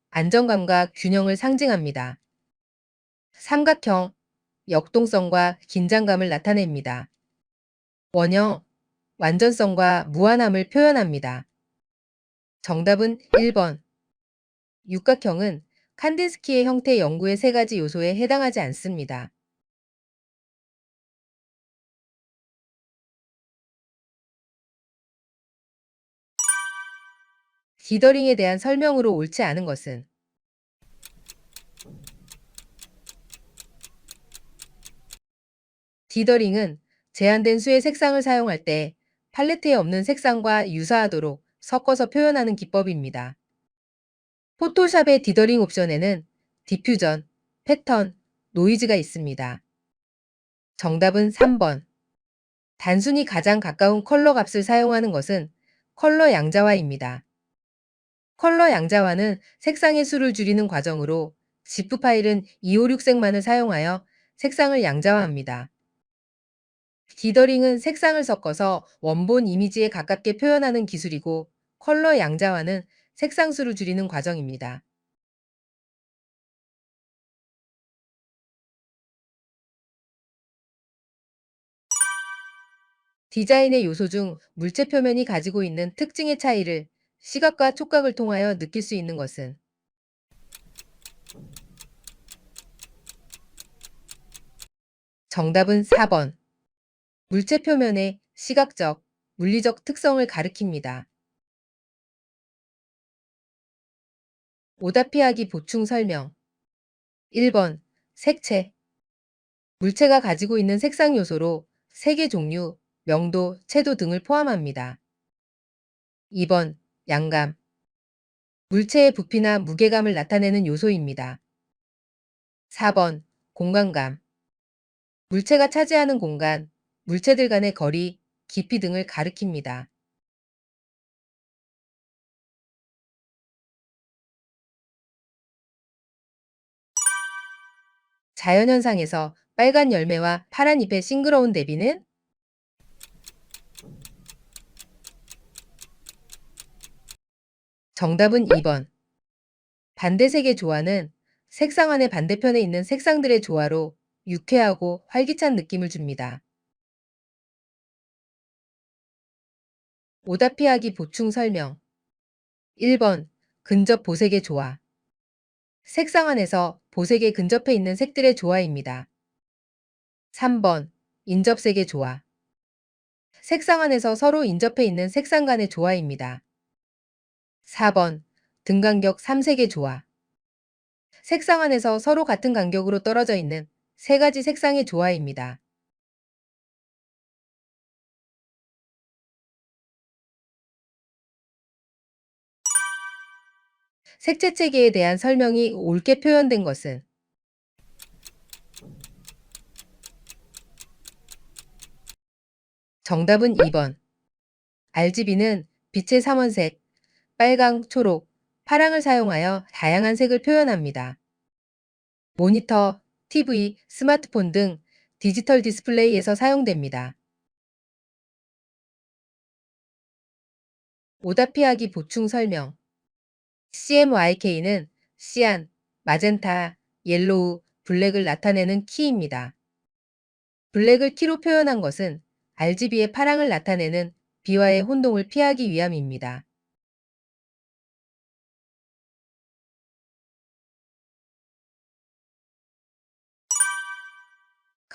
안정감과 균형을 상징합니다. 삼각형, 역동성과 긴장감을 나타냅니다. 원형, 완전성과 무한함을 표현합니다. 정답은 1번. 육각형은 칸딘스키의 형태 연구의 세 가지 요소에 해당하지 않습니다. 디더링에 대한 설명으로 옳지 않은 것은? 디더링은 제한된 수의 색상을 사용할 때 팔레트에 없는 색상과 유사하도록 섞어서 표현하는 기법입니다. 포토샵의 디더링 옵션에는 디퓨전, 패턴, 노이즈가 있습니다. 정답은 3번. 단순히 가장 가까운 컬러 값을 사용하는 것은 컬러 양자화입니다. 컬러 양자화는 색상의 수를 줄이는 과정으로 지프 파일은 256색만을 사용하여 색상을 양자화합니다. 디더링은 색상을 섞어서 원본 이미지에 가깝게 표현하는 기술이고 컬러 양자화는 색상 수를 줄이는 과정입니다. 디자인의 요소 중 물체 표면이 가지고 있는 특징의 차이를 시각과 촉각을 통하여 느낄 수 있는 것은? 정답은 4번. 물체 표면의 시각적, 물리적 특성을 가리킵니다. 오답 피하기 보충 설명 1번. 색채 물체가 가지고 있는 색상 요소로 색의 종류, 명도, 채도 등을 포함합니다. 2번. 양감 물체의 부피나 무게감을 나타내는 요소입니다. 4번. 공간감 물체가 차지하는 공간, 물체들 간의 거리, 깊이 등을 가리킵니다. 자연현상에서 빨간 열매와 파란 잎의 싱그러운 대비는? 정답은 2번. 반대색의 조화는 색상 안의 반대편에 있는 색상들의 조화로 유쾌하고 활기찬 느낌을 줍니다. 오답 피하기 보충 설명. 1번. 근접 보색의 조화. 색상 안에서 보색에 근접해 있는 색들의 조화입니다. 3번. 인접색의 조화. 색상 안에서 서로 인접해 있는 색상 간의 조화입니다. 4번. 등간격 3색의 조화. 색상 안에서 서로 같은 간격으로 떨어져 있는 세 가지 색상의 조화입니다. 색채 체계에 대한 설명이 옳게 표현된 것은 정답은 2번. RGB는 빛의 삼원색, 빨강, 초록, 파랑을 사용하여 다양한 색을 표현합니다. 모니터, TV, 스마트폰 등 디지털 디스플레이에서 사용됩니다. 오답 피하기 보충 설명. CMYK는 시안, 마젠타, 옐로우, 블랙을 나타내는 키입니다. 블랙을 키로 표현한 것은 RGB의 파랑을 나타내는 비와의 혼동을 피하기 위함입니다.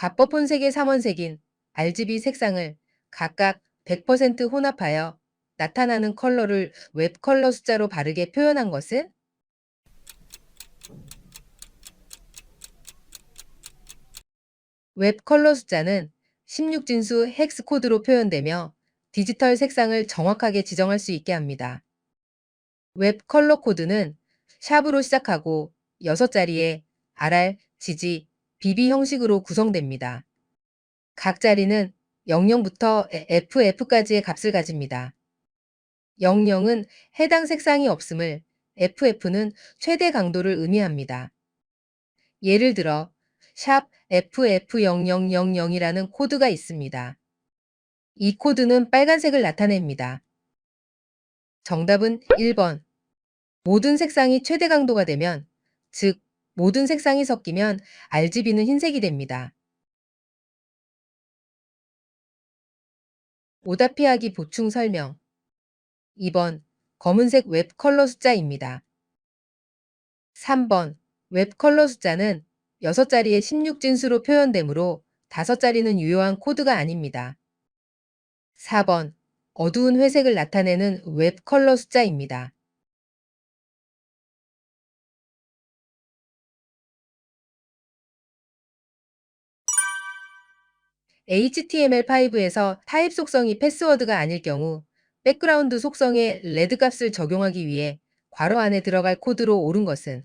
갑법 혼색의 삼원색인 RGB 색상을 각각 100% 혼합하여 나타나는 컬러를 웹 컬러 숫자로 바르게 표현한 것은 웹 컬러 숫자는 16진수 헥스 코드로 표현되며 디지털 색상을 정확하게 지정할 수 있게 합니다. 웹 컬러 코드는 샵으로 시작하고 6자리의 RR, GG, BB 형식으로 구성됩니다. 각 자리는 00부터 FF까지의 값을 가집니다. 00은 해당 색상이 없음을, FF는 최대 강도를 의미합니다. 예를 들어 샵 FF0000이라는 코드가 있습니다. 이 코드는 빨간색을 나타냅니다. 정답은 1번. 모든 색상이 최대 강도가 되면, 즉 모든 색상이 섞이면 RGB는 흰색이 됩니다. 오답 피하기 보충 설명. 2번. 검은색 웹 컬러 숫자입니다. 3번. 웹 컬러 숫자는 6자리의 16진수로 표현되므로 5자리는 유효한 코드가 아닙니다. 4번. 어두운 회색을 나타내는 웹 컬러 숫자입니다. HTML5에서 타입 속성이 패스워드가 아닐 경우 백그라운드 속성에 레드 값을 적용하기 위해 괄호 안에 들어갈 코드로 옳은 것은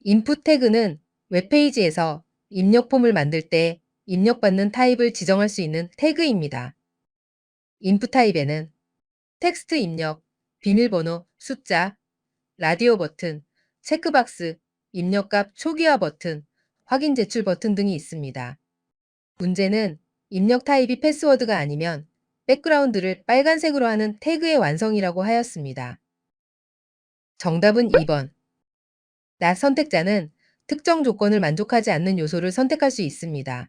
인풋 태그는 웹페이지에서 입력 폼을 만들 때 입력받는 타입을 지정할 수 있는 태그입니다. 인풋 타입에는 텍스트 입력, 비밀번호, 숫자, 라디오 버튼, 체크박스, 입력값 초기화 버튼, 확인 제출 버튼 등이 있습니다. 문제는 입력 타입이 패스워드가 아니면 백그라운드를 빨간색으로 하는 태그의 완성이라고 하였습니다. 정답은 2번. 나 선택자는 특정 조건을 만족하지 않는 요소를 선택할 수 있습니다.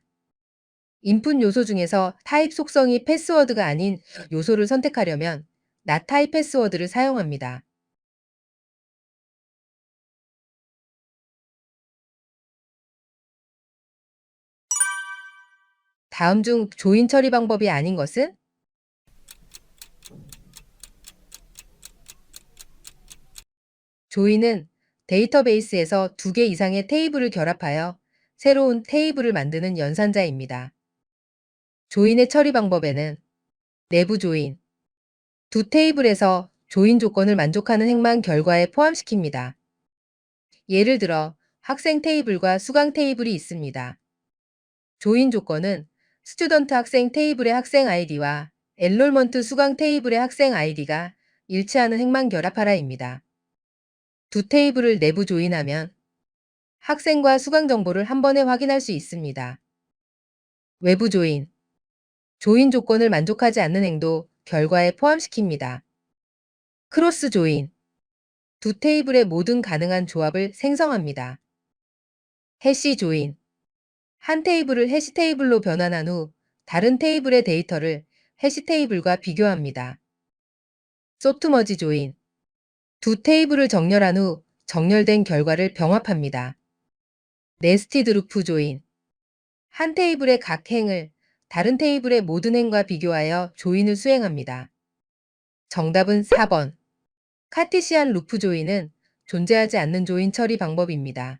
인풋 요소 중에서 타입 속성이 패스워드가 아닌 요소를 선택하려면 not 타입 패스워드를 사용합니다. 다음 중 조인 처리 방법이 아닌 것은? 조인은 데이터베이스에서 2개 이상의 테이블을 결합하여 새로운 테이블을 만드는 연산자입니다. 조인의 처리 방법에는 내부 조인, 두 테이블에서 조인 조건을 만족하는 행만 결과에 포함시킵니다. 예를 들어 학생 테이블과 수강 테이블이 있습니다. 조인 조건은 스튜던트 학생 테이블의 학생 아이디와 엔롤먼트 수강 테이블의 학생 아이디가 일치하는 행만 결합하라입니다. 두 테이블을 내부 조인하면 학생과 수강 정보를 한 번에 확인할 수 있습니다. 외부 조인 조인 조건을 만족하지 않는 행도 결과에 포함시킵니다. 크로스 조인. 두 테이블의 모든 가능한 조합을 생성합니다. 해시 조인. 한 테이블을 해시 테이블로 변환한 후 다른 테이블의 데이터를 해시 테이블과 비교합니다. 소트 머지 조인. 두 테이블을 정렬한 후 정렬된 결과를 병합합니다. 네스티드 루프 조인. 한 테이블의 각 행을 다른 테이블의 모든 행과 비교하여 조인을 수행합니다. 정답은 4번. 카티시안 루프 조인은 존재하지 않는 조인 처리 방법입니다.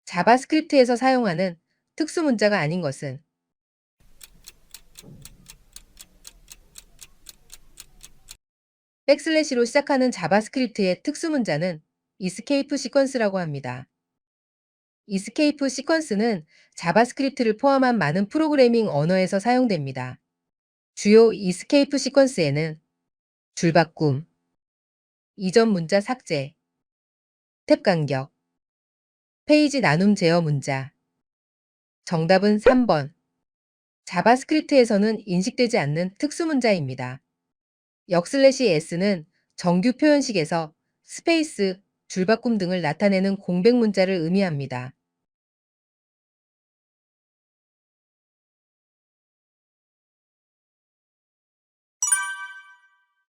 자바스크립트에서 사용하는 특수 문자가 아닌 것은 백슬래시로 시작하는 자바스크립트의 특수 문자는 이스케이프 시퀀스라고 합니다. 이스케이프 시퀀스는 자바스크립트를 포함한 많은 프로그래밍 언어에서 사용됩니다. 주요 이스케이프 시퀀스에는 줄바꿈, 이전 문자 삭제, 탭 간격, 페이지 나눔 제어 문자. 정답은 3번. 자바스크립트에서는 인식되지 않는 특수 문자입니다. 역슬래시 s는 정규 표현식에서 스페이스, 줄바꿈 등을 나타내는 공백 문자를 의미합니다.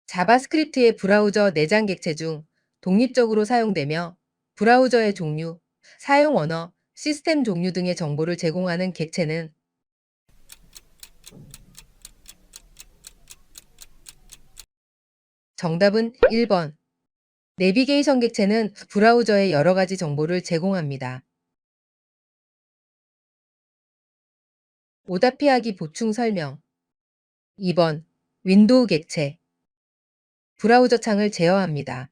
자바스크립트의 브라우저 내장 객체 중 독립적으로 사용되며 브라우저의 종류, 사용 언어, 시스템 종류 등의 정보를 제공하는 객체는 정답은 1번. 내비게이션 객체는 브라우저에 여러 가지 정보를 제공합니다. 오답 피하기 보충 설명. 2번. 윈도우 객체. 브라우저 창을 제어합니다.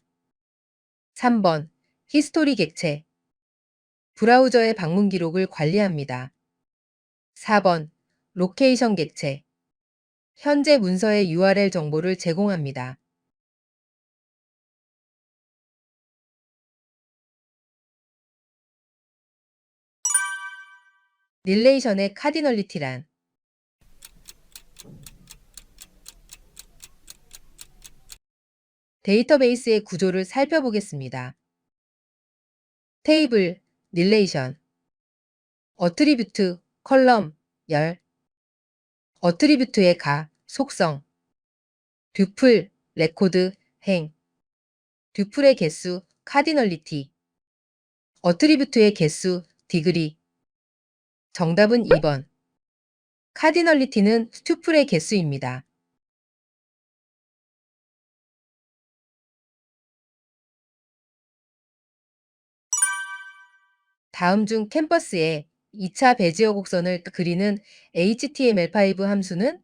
3번. 히스토리 객체. 브라우저의 방문 기록을 관리합니다. 4번. 로케이션 객체. 현재 문서의 URL 정보를 제공합니다. 릴레이션의 카디널리티란 데이터베이스의 구조를 살펴보겠습니다. 테이블, 릴레이션, 어트리뷰트, 컬럼, 열, 어트리뷰트의 가, 속성, 듀플, 레코드, 행, 듀플의 개수, 카디널리티, 어트리뷰트의 개수, 디그리. 정답은 2번. 카디널리티는 튜플의 개수입니다. 다음 중 캠퍼스에 2차 베지어 곡선을 그리는 HTML5 함수는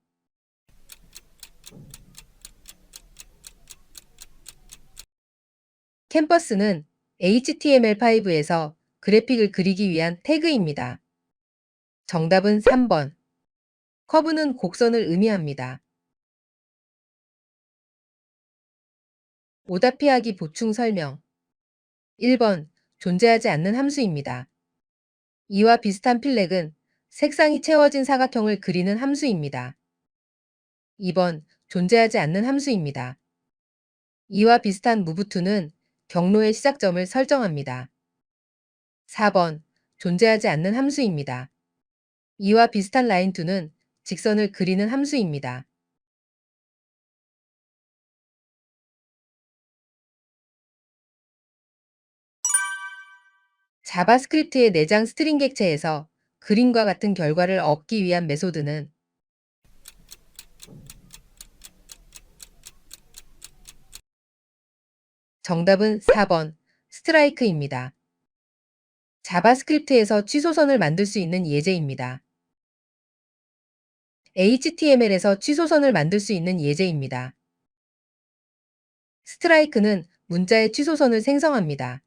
캠퍼스는 HTML5에서 그래픽을 그리기 위한 태그입니다. 정답은 3번. 커브는 곡선을 의미합니다. 오답 피하기 보충 설명. 1번. 존재하지 않는 함수입니다. 이와 비슷한 필렉은 색상이 채워진 사각형을 그리는 함수입니다. 2번. 존재하지 않는 함수입니다. 이와 비슷한 무브투는 경로의 시작점을 설정합니다. 4번. 존재하지 않는 함수입니다. 이와 비슷한 라인2는 직선을 그리는 함수입니다. 자바스크립트의 내장 스트링 객체에서 그림과 같은 결과를 얻기 위한 메소드는 정답은 4번. 스트라이크입니다. 자바스크립트에서 취소선을 만들 수 있는 예제입니다. HTML에서 취소선을 만들 수 있는 예제입니다. 스트라이크는 문자의 취소선을 생성합니다.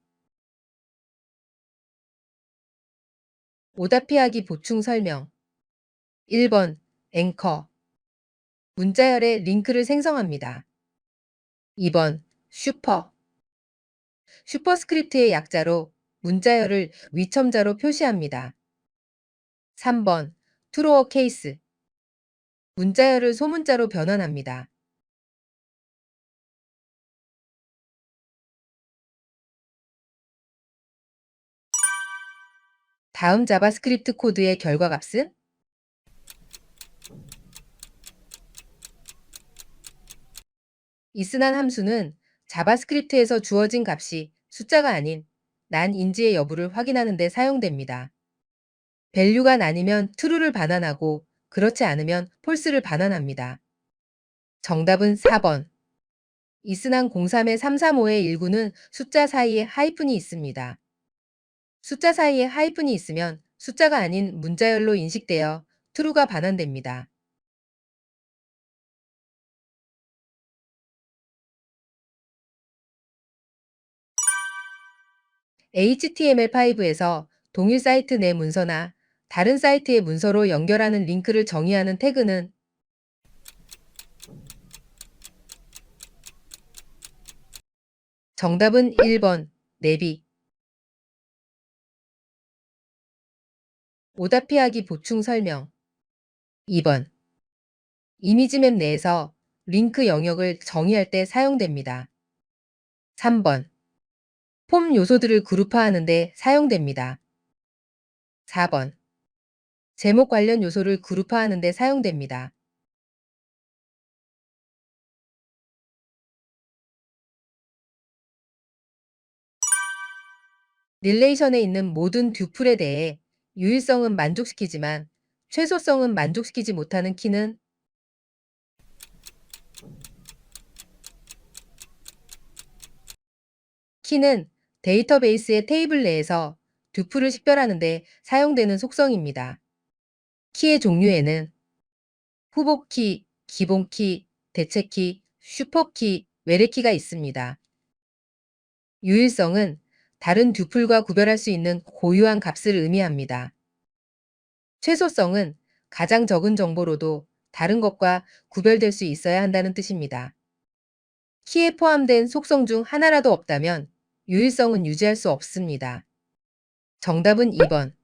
오답 피하기 보충 설명. 1번. 앵커. 문자열에 링크를 생성합니다. 2번. 슈퍼. 슈퍼스크립트의 약자로 문자열을 위첨자로 표시합니다. 3번 투로어 케이스 문자열을 소문자로 변환합니다. 다음 자바스크립트 코드의 결과값은 이스난 함수는 자바스크립트에서 주어진 값이 숫자가 아닌 난인지의 여부를 확인하는 데 사용됩니다. 밸류가 난이면 true를 반환하고 그렇지 않으면 false를 반환합니다. 정답은 4번. 이스난 03-335의 19는 숫자 사이에 하이픈이 있습니다. 숫자 사이에 하이픈이 있으면 숫자가 아닌 문자열로 인식되어 true가 반환됩니다. HTML5에서 동일 사이트 내 문서나 다른 사이트의 문서로 연결하는 링크를 정의하는 태그는 정답은 1번 내비. 오답 피하기 보충 설명. 2번 이미지맵 내에서 링크 영역을 정의할 때 사용됩니다. 3번 폼 요소들을 그룹화하는 데 사용됩니다. 4번 제목 관련 요소를 그룹화하는 데 사용됩니다. 릴레이션에 있는 모든 듀플에 대해 유일성은 만족시키지만 최소성은 만족시키지 못하는 키는 키는 데이터베이스의 테이블 내에서 듀플을 식별하는 데 사용되는 속성입니다. 키의 종류에는 후보키, 기본키, 대체키, 슈퍼키, 외래키가 있습니다. 유일성은 다른 듀플과 구별할 수 있는 고유한 값을 의미합니다. 최소성은 가장 적은 정보로도 다른 것과 구별될 수 있어야 한다는 뜻입니다. 키에 포함된 속성 중 하나라도 없다면 유일성은 유지할 수 없습니다. 정답은 2번.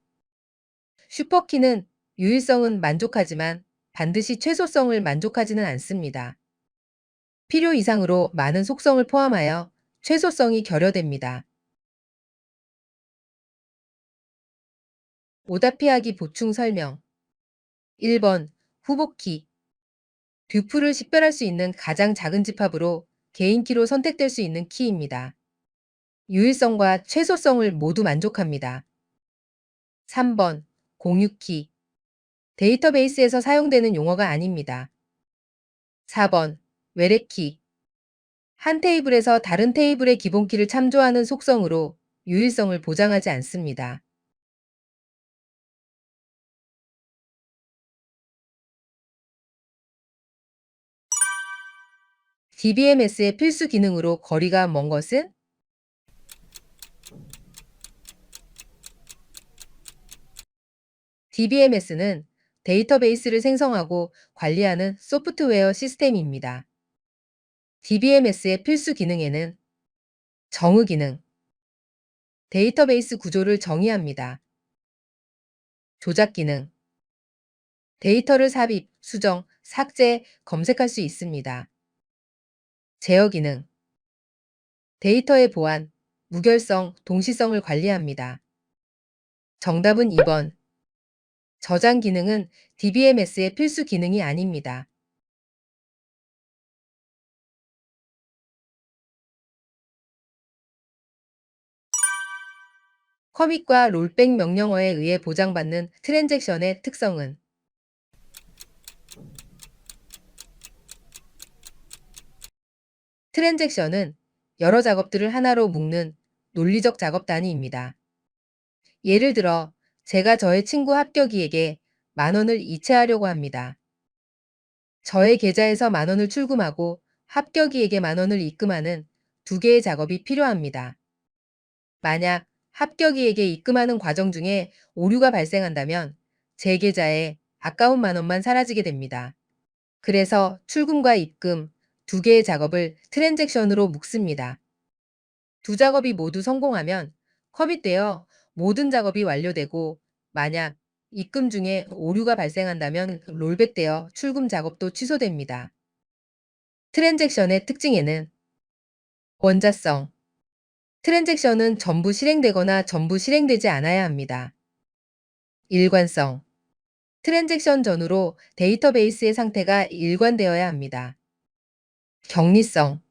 슈퍼키는 유일성은 만족하지만 반드시 최소성을 만족하지는 않습니다. 필요 이상으로 많은 속성을 포함하여 최소성이 결여됩니다. 오답 피하기 보충 설명. 1번 후보키. 듀플을 식별할 수 있는 가장 작은 집합으로 개인키로 선택될 수 있는 키입니다. 유일성과 최소성을 모두 만족합니다. 3번 공유키. 데이터베이스에서 사용되는 용어가 아닙니다. 4번 외래키. 한 테이블에서 다른 테이블의 기본키를 참조하는 속성으로 유일성을 보장하지 않습니다. DBMS의 필수 기능으로 거리가 먼 것은 DBMS는 데이터베이스를 생성하고 관리하는 소프트웨어 시스템입니다. DBMS의 필수 기능에는 정의 기능, 데이터베이스 구조를 정의합니다. 조작 기능, 데이터를 삽입, 수정, 삭제, 검색할 수 있습니다. 제어 기능, 데이터의 보안, 무결성, 동시성을 관리합니다. 정답은 2번. 저장 기능은 DBMS의 필수 기능이 아닙니다. 커밋과 롤백 명령어에 의해 보장받는 트랜잭션의 특성은 트랜잭션은 여러 작업들을 하나로 묶는 논리적 작업 단위입니다. 예를 들어 제가 저의 친구 합격이에게 10,000원을 이체하려고 합니다. 저의 계좌에서 10,000원을 출금하고 합격이에게 10,000원을 입금하는 두 개의 작업이 필요합니다. 만약 합격이에게 입금하는 과정 중에 오류가 발생한다면 제 계좌에 아까운 10,000원만 사라지게 됩니다. 그래서 출금과 입금 두 개의 작업을 트랜잭션으로 묶습니다. 두 작업이 모두 성공하면 커밋되어 모든 작업이 완료되고, 만약 입금 중에 오류가 발생한다면 롤백되어 출금 작업도 취소됩니다. 트랜잭션의 특징에는 원자성. 트랜잭션은 전부 실행되거나 전부 실행되지 않아야 합니다. 일관성. 트랜잭션 전후로 데이터베이스의 상태가 일관되어야 합니다. 격리성.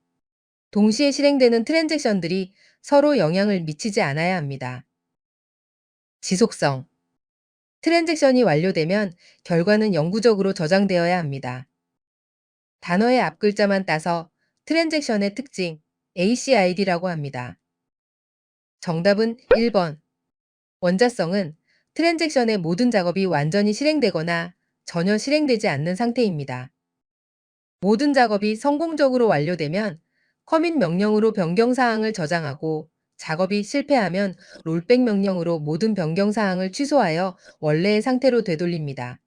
동시에 실행되는 트랜잭션들이 서로 영향을 미치지 않아야 합니다. 지속성. 트랜잭션이 완료되면 결과는 영구적으로 저장되어야 합니다. 단어의 앞글자만 따서 트랜잭션의 특징, ACID라고 합니다. 정답은 1번. 원자성은 트랜잭션의 모든 작업이 완전히 실행되거나 전혀 실행되지 않는 상태입니다. 모든 작업이 성공적으로 완료되면 커밋 명령으로 변경 사항을 저장하고, 작업이 실패하면 롤백 명령으로 모든 변경 사항을 취소하여 원래의 상태로 되돌립니다.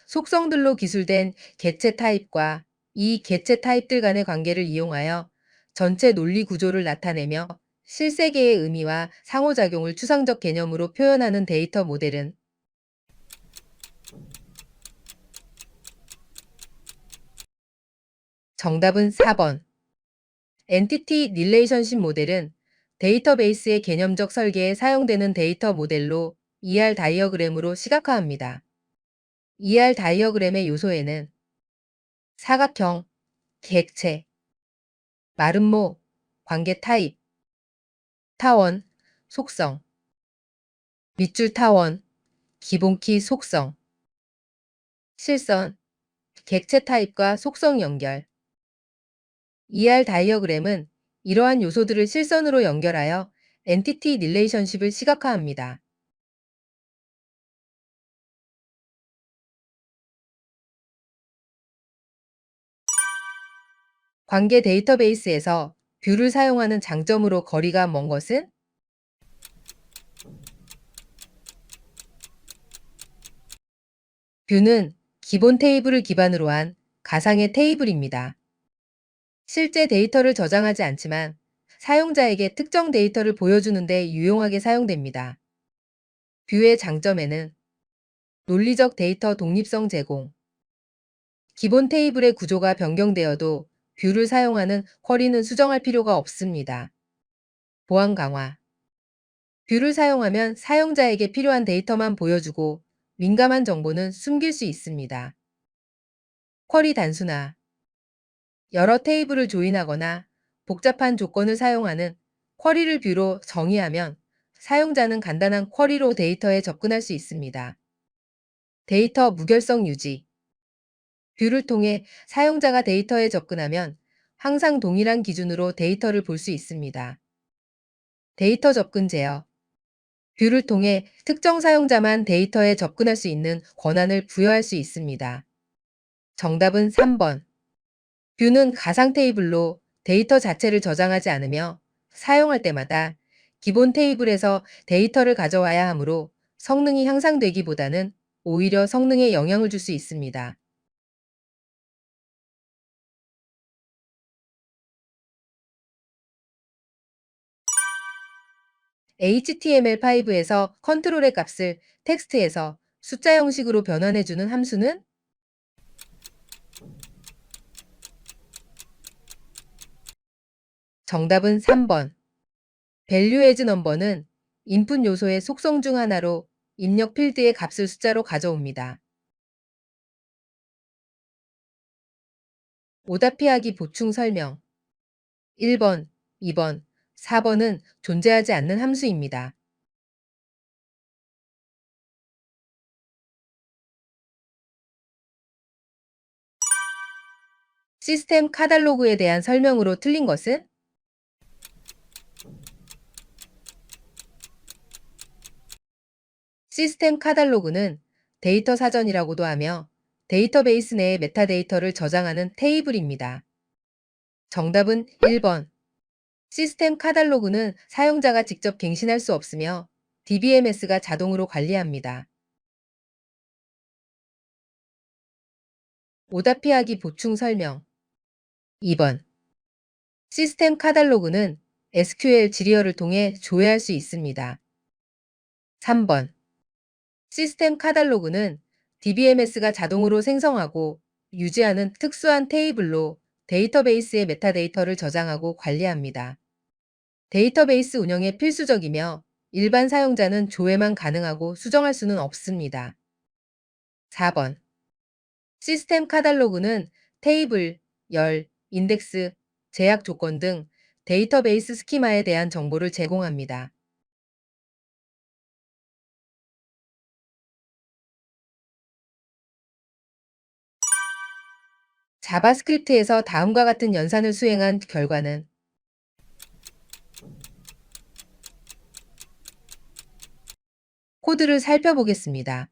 속성들로 기술된 개체 타입과 이 개체 타입들 간의 관계를 이용하여 전체 논리 구조를 나타내며 실세계의 의미와 상호작용을 추상적 개념으로 표현하는 데이터 모델은 정답은 4번. 엔티티 릴레이션십 모델은 데이터베이스의 개념적 설계에 사용되는 데이터 모델로 ER 다이어그램으로 시각화합니다. ER 다이어그램의 요소에는 사각형, 객체, 마름모, 관계 타입, 타원, 속성, 밑줄 타원, 기본키 속성, 실선, 객체 타입과 속성 연결. ER 다이어그램은 이러한 요소들을 실선으로 연결하여 엔티티 릴레이션십을 시각화합니다. 관계 데이터베이스에서 뷰를 사용하는 장점으로 거리가 먼 것은 뷰는 기본 테이블을 기반으로 한 가상의 테이블입니다. 실제 데이터를 저장하지 않지만 사용자에게 특정 데이터를 보여주는 데 유용하게 사용됩니다. 뷰의 장점에는 논리적 데이터 독립성 제공, 기본 테이블의 구조가 변경되어도 뷰를 사용하는 쿼리는 수정할 필요가 없습니다. 보안 강화. 뷰를 사용하면 사용자에게 필요한 데이터만 보여주고 민감한 정보는 숨길 수 있습니다. 쿼리 단순화. 여러 테이블을 조인하거나 복잡한 조건을 사용하는 쿼리를 뷰로 정의하면 사용자는 간단한 쿼리로 데이터에 접근할 수 있습니다. 데이터 무결성 유지. 뷰를 통해 사용자가 데이터에 접근하면 항상 동일한 기준으로 데이터를 볼 수 있습니다. 데이터 접근 제어. 뷰를 통해 특정 사용자만 데이터에 접근할 수 있는 권한을 부여할 수 있습니다. 정답은 3번. 뷰는 가상 테이블로 데이터 자체를 저장하지 않으며 사용할 때마다 기본 테이블에서 데이터를 가져와야 하므로 성능이 향상되기보다는 오히려 성능에 영향을 줄 수 있습니다. HTML5에서 컨트롤의 값을 텍스트에서 숫자 형식으로 변환해주는 함수는 정답은 3번. value as number는 인풋 요소의 속성 중 하나로 입력 필드의 값을 숫자로 가져옵니다. 오답 피하기 보충 설명. 1번, 2번, 4번은 존재하지 않는 함수입니다. 시스템 카탈로그에 대한 설명으로 틀린 것은 시스템 카탈로그는 데이터 사전이라고도 하며 데이터베이스 내의 메타데이터를 저장하는 테이블입니다. 정답은 1번. 시스템 카탈로그는 사용자가 직접 갱신할 수 없으며 DBMS가 자동으로 관리합니다. 오답 피하기 보충 설명. 2번. 시스템 카탈로그는 SQL 지리어를 통해 조회할 수 있습니다. 3번. 시스템 카탈로그는 DBMS가 자동으로 생성하고 유지하는 특수한 테이블로 데이터베이스의 메타데이터를 저장하고 관리합니다. 데이터베이스 운영에 필수적이며 일반 사용자는 조회만 가능하고 수정할 수는 없습니다. 4번. 시스템 카탈로그는 테이블, 열, 인덱스, 제약 조건 등 데이터베이스 스키마에 대한 정보를 제공합니다. 자바스크립트에서 다음과 같은 연산을 수행한 결과는 코드를 살펴보겠습니다.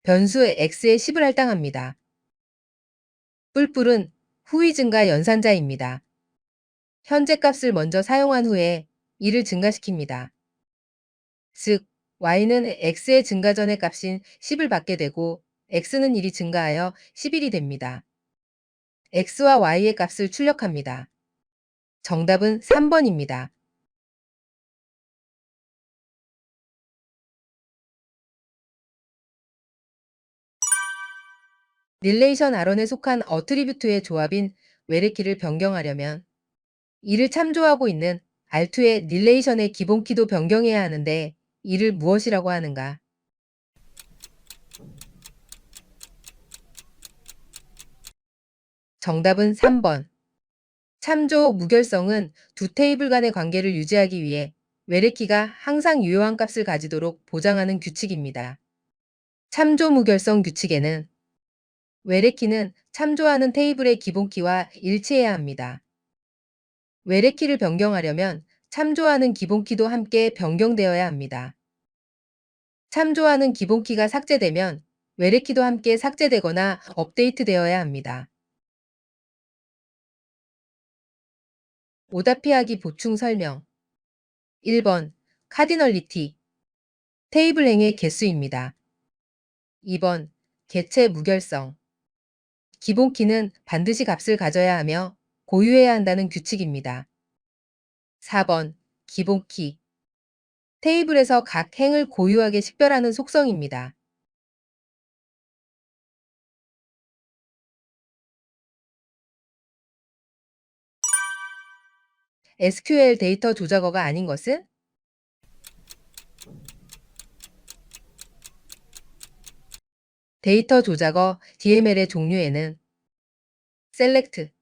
변수 x에 10을 할당합니다. 뿔뿔은 후위 증가 연산자입니다. 현재 값을 먼저 사용한 후에 이를 증가시킵니다. 즉, y는 x의 증가 전의 값인 10을 받게 되고 x는 1이 증가하여 11이 됩니다. x와 y의 값을 출력합니다. 정답은 3번입니다. 릴레이션 R원에 속한 어트리뷰트의 조합인 외래키를 변경하려면 이를 참조하고 있는 R2의 릴레이션의 기본 키도 변경해야 하는데 이를 무엇이라고 하는가? 정답은 3번. 참조 무결성은 두 테이블 간의 관계를 유지하기 위해 외래키가 항상 유효한 값을 가지도록 보장하는 규칙입니다. 참조 무결성 규칙에는 외래키는 참조하는 테이블의 기본키와 일치해야 합니다. 외래키를 변경하려면 참조하는 기본키도 함께 변경되어야 합니다. 참조하는 기본키가 삭제되면 외래키도 함께 삭제되거나 업데이트되어야 합니다. 오답 피하기 보충 설명. 1번. 카디널리티. 테이블 행의 개수입니다. 2번. 개체 무결성. 기본키는 반드시 값을 가져야 하며 고유해야 한다는 규칙입니다. 4번. 기본키. 테이블에서 각 행을 고유하게 식별하는 속성입니다. SQL 데이터 조작어가 아닌 것은? 데이터 조작어 DML의 종류에는 select,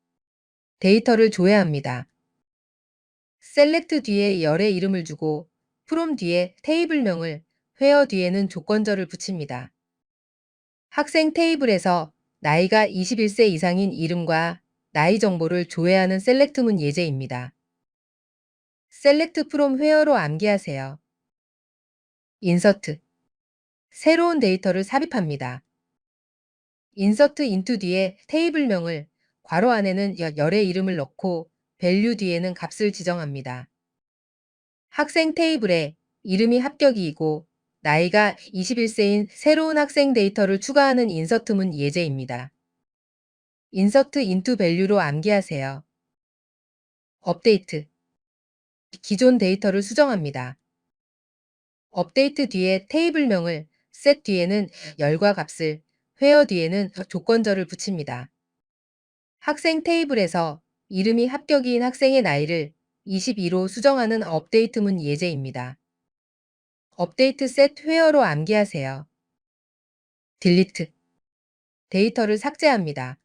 데이터를 조회합니다. select 뒤에 열의 이름을 주고 from 뒤에 테이블명을, where 뒤에는 조건절을 붙입니다. 학생 테이블에서 나이가 21세 이상인 이름과 나이 정보를 조회하는 select문 예제입니다. select from where로 암기하세요. insert, 새로운 데이터를 삽입합니다. insert into 뒤에 테이블명을, 괄호 안에는 열의 이름을 넣고 value 뒤에는 값을 지정합니다. 학생 테이블에 이름이 합격이이고 나이가 21세인 새로운 학생 데이터를 추가하는 인서트문 예제입니다. insert into value로 암기하세요. 업데이트, 기존 데이터를 수정합니다. 업데이트 뒤에 테이블명을, set 뒤에는 열과 값을, where 뒤에는 조건절을 붙입니다. 학생 테이블에서 이름이 합격이인 학생의 나이를 22로 수정하는 업데이트문 예제입니다. 업데이트 set where로 암기하세요. delete, 데이터를 삭제합니다.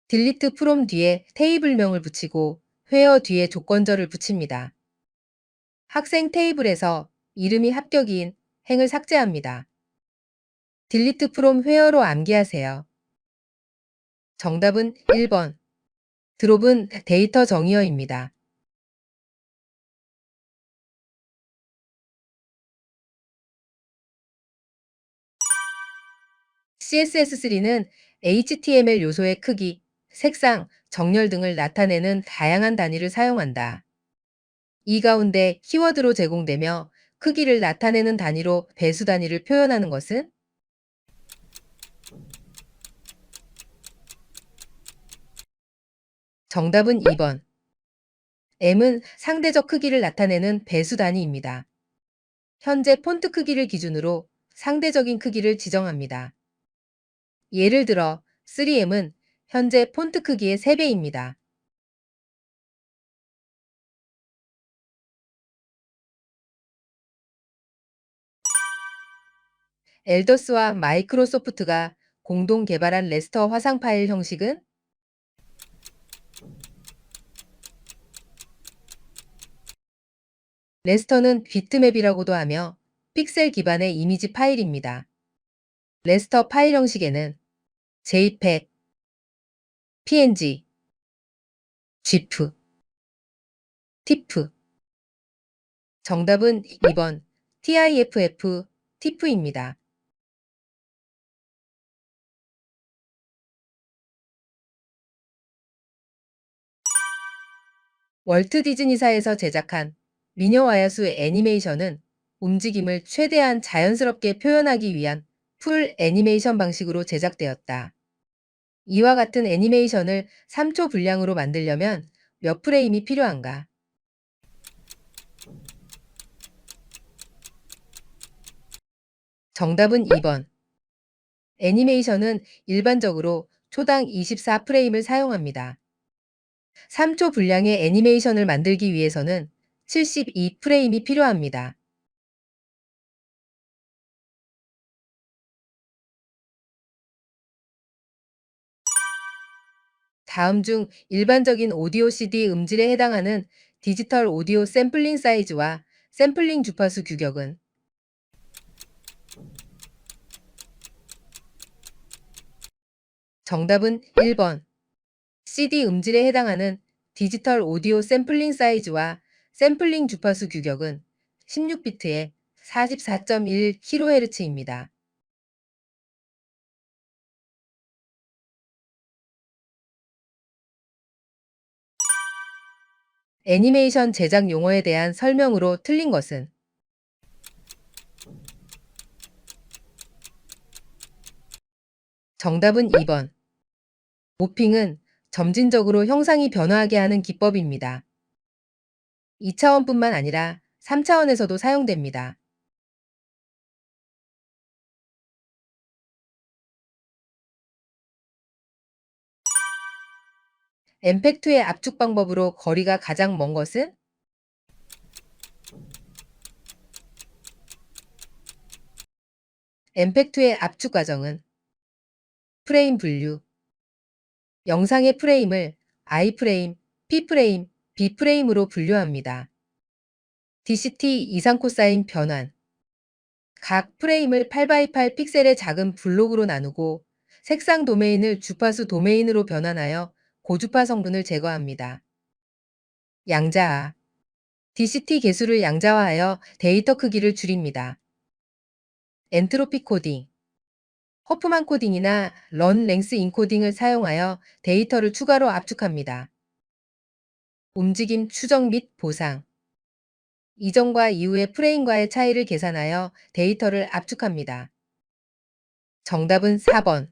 delete from 뒤에 테이블명을 붙이고 where 뒤에 조건절을 붙입니다. 학생 테이블에서 이름이 합격이인 행을 삭제합니다. delete from where로 암기하세요. 정답은 1번. 드롭은 데이터 정의어입니다. CSS3는 HTML 요소의 크기, 색상, 정렬 등을 나타내는 다양한 단위를 사용한다. 이 가운데 키워드로 제공되며 크기를 나타내는 단위로 배수 단위를 표현하는 것은? 정답은 2번. M은 상대적 크기를 나타내는 배수 단위입니다. 현재 폰트 크기를 기준으로 상대적인 크기를 지정합니다. 예를 들어 3M은 현재 폰트 크기의 3배입니다. 엘더스와 마이크로소프트가 공동 개발한 레스터 화상 파일 형식은 레스터는 비트맵이라고도 하며 픽셀 기반의 이미지 파일입니다. 레스터 파일 형식에는 JPEG, PNG, GIF, TIFF. 정답은 2번 TIFF, TIFF입니다. 월트 디즈니사에서 제작한 미녀와 야수 애니메이션은 움직임을 최대한 자연스럽게 표현하기 위한 풀 애니메이션 방식으로 제작되었다. 이와 같은 애니메이션을 3초 분량으로 만들려면 몇 프레임이 필요한가? 정답은 2번. 애니메이션은 일반적으로 초당 24프레임을 사용합니다. 3초 분량의 애니메이션을 만들기 위해서는 72프레임이 필요합니다. 다음 중 일반적인 오디오 CD 음질에 해당하는 디지털 오디오 샘플링 사이즈와 샘플링 주파수 규격은 정답은 1번. CD 음질에 해당하는 디지털 오디오 샘플링 사이즈와 샘플링 주파수 규격은 16비트에 44.1kHz입니다. 애니메이션 제작 용어에 대한 설명으로 틀린 것은 정답은 2번. 모핑은 점진적으로 형상이 변화하게 하는 기법입니다. 2차원뿐만 아니라 3차원에서도 사용됩니다. 엠팩트의 압축 방법으로 거리가 가장 먼 것은 엠팩트의 압축 과정은 프레임 분류, 영상의 프레임을 I프레임, P프레임, B프레임으로 분류합니다. DCT 이상 코사인 변환, 각 프레임을 8x8 픽셀의 작은 블록으로 나누고 색상 도메인을 주파수 도메인으로 변환하여 고주파 성분을 제거합니다. 양자화, DCT 개수를 양자화하여 데이터 크기를 줄입니다. 엔트로피 코딩, 허프만 코딩이나 런 랭스 인코딩을 사용하여 데이터를 추가로 압축합니다. 움직임 추적 및 보상, 이전과 이후의 프레임과의 차이를 계산하여 데이터를 압축합니다. 정답은 4번.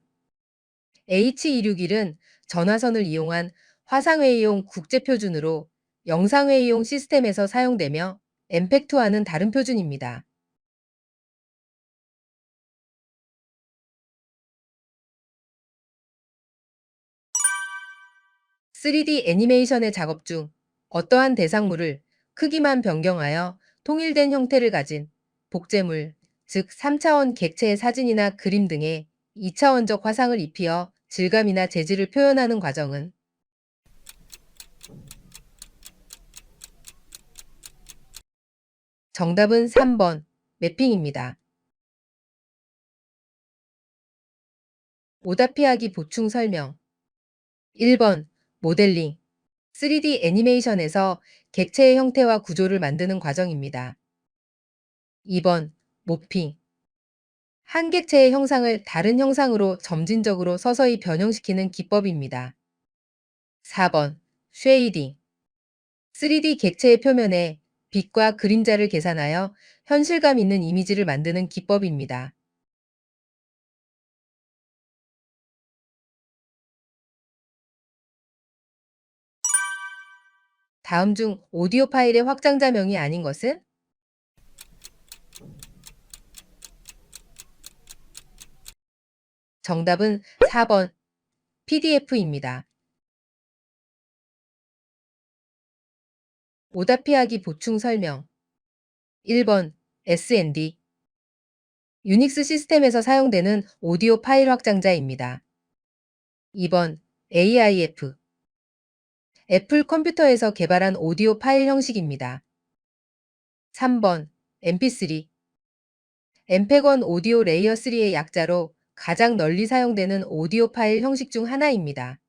H261은 전화선을 이용한 화상회의용 국제표준으로 영상회의용 시스템에서 사용되며 엠팩트와는 다른 표준입니다. 3D 애니메이션의 작업 중 어떠한 대상물을 크기만 변경하여 통일된 형태를 가진 복제물, 즉 3차원 객체의 사진이나 그림 등의 2차원적 화상을 입히어 질감이나 재질을 표현하는 과정은 정답은 3번 매핑입니다. 오답 피하기 보충 설명 1번 모델링 3D 애니메이션에서 객체의 형태와 구조를 만드는 과정입니다. 2번 모핑 한 객체의 형상을 다른 형상으로 점진적으로 서서히 변형시키는 기법입니다. 4번 쉐이딩 3D 객체의 표면에 빛과 그림자를 계산하여 현실감 있는 이미지를 만드는 기법입니다. 다음 중 오디오 파일의 확장자명이 아닌 것은? 정답은 4번 PDF입니다. 오답 피하기 보충 설명. 1번 SND. 유닉스 시스템에서 사용되는 오디오 파일 확장자입니다. 2번 AIF. 애플 컴퓨터에서 개발한 오디오 파일 형식입니다. 3번 MP3. 엠페건 오디오 레이어 3의 약자로 가장 널리 사용되는 오디오 파일 형식 중 하나입니다.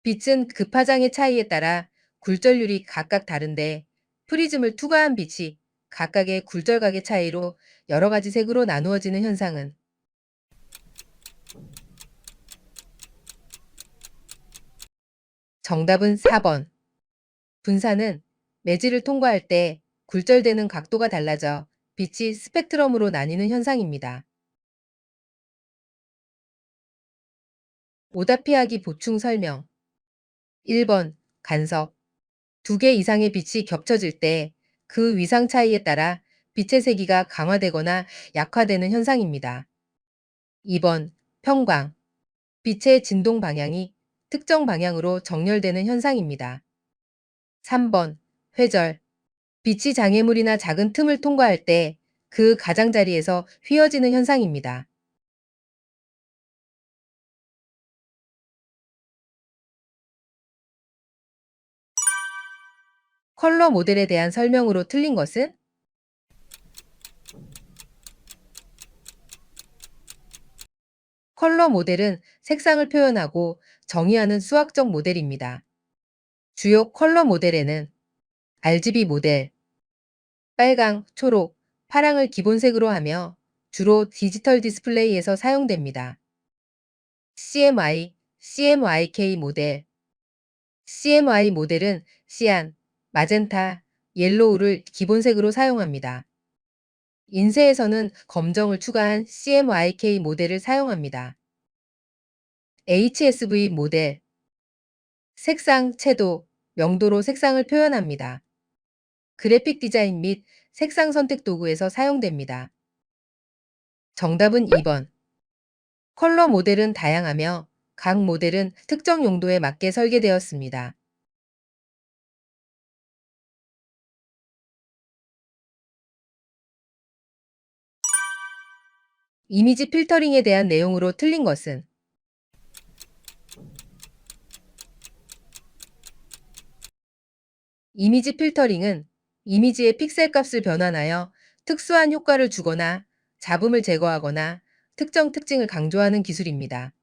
빛은 급파장의 차이에 따라 굴절률이 각각 다른데 프리즘을 투과한 빛이 각각의 굴절각의 차이로 여러 가지 색으로 나누어지는 현상은? 정답은 4번. 분사는 매질을 통과할 때 굴절되는 각도가 달라져 빛이 스펙트럼으로 나뉘는 현상입니다. 오답 피하기 보충 설명. 1번 간섭. 두 개 이상의 빛이 겹쳐질 때 그 위상 차이에 따라 빛의 세기가 강화되거나 약화되는 현상입니다. 2번 평광. 빛의 진동 방향이 특정 방향으로 정렬되는 현상입니다. 3번 회절. 빛이 장애물이나 작은 틈을 통과할 때 그 가장자리에서 휘어지는 현상입니다. 컬러 모델에 대한 설명으로 틀린 것은? 컬러 모델은 색상을 표현하고 정의하는 수학적 모델입니다. 주요 컬러 모델에는 RGB 모델, 빨강, 초록, 파랑을 기본색으로 하며 주로 디지털 디스플레이에서 사용됩니다. CMY, CMYK 모델. CMY 모델은 시안, 마젠타, 옐로우를 기본색으로 사용합니다. 인쇄에서는 검정을 추가한 CMYK 모델을 사용합니다. HSV 모델. 색상, 채도, 명도로 색상을 표현합니다. 그래픽 디자인 및 색상 선택 도구에서 사용됩니다. 정답은 2번. 컬러 모델은 다양하며 각 모델은 특정 용도에 맞게 설계되었습니다. 이미지 필터링에 대한 내용으로 틀린 것은? 이미지 필터링은 이미지의 픽셀 값을 변환하여 특수한 효과를 주거나 잡음을 제거하거나 특정 특징을 강조하는 기술입니다.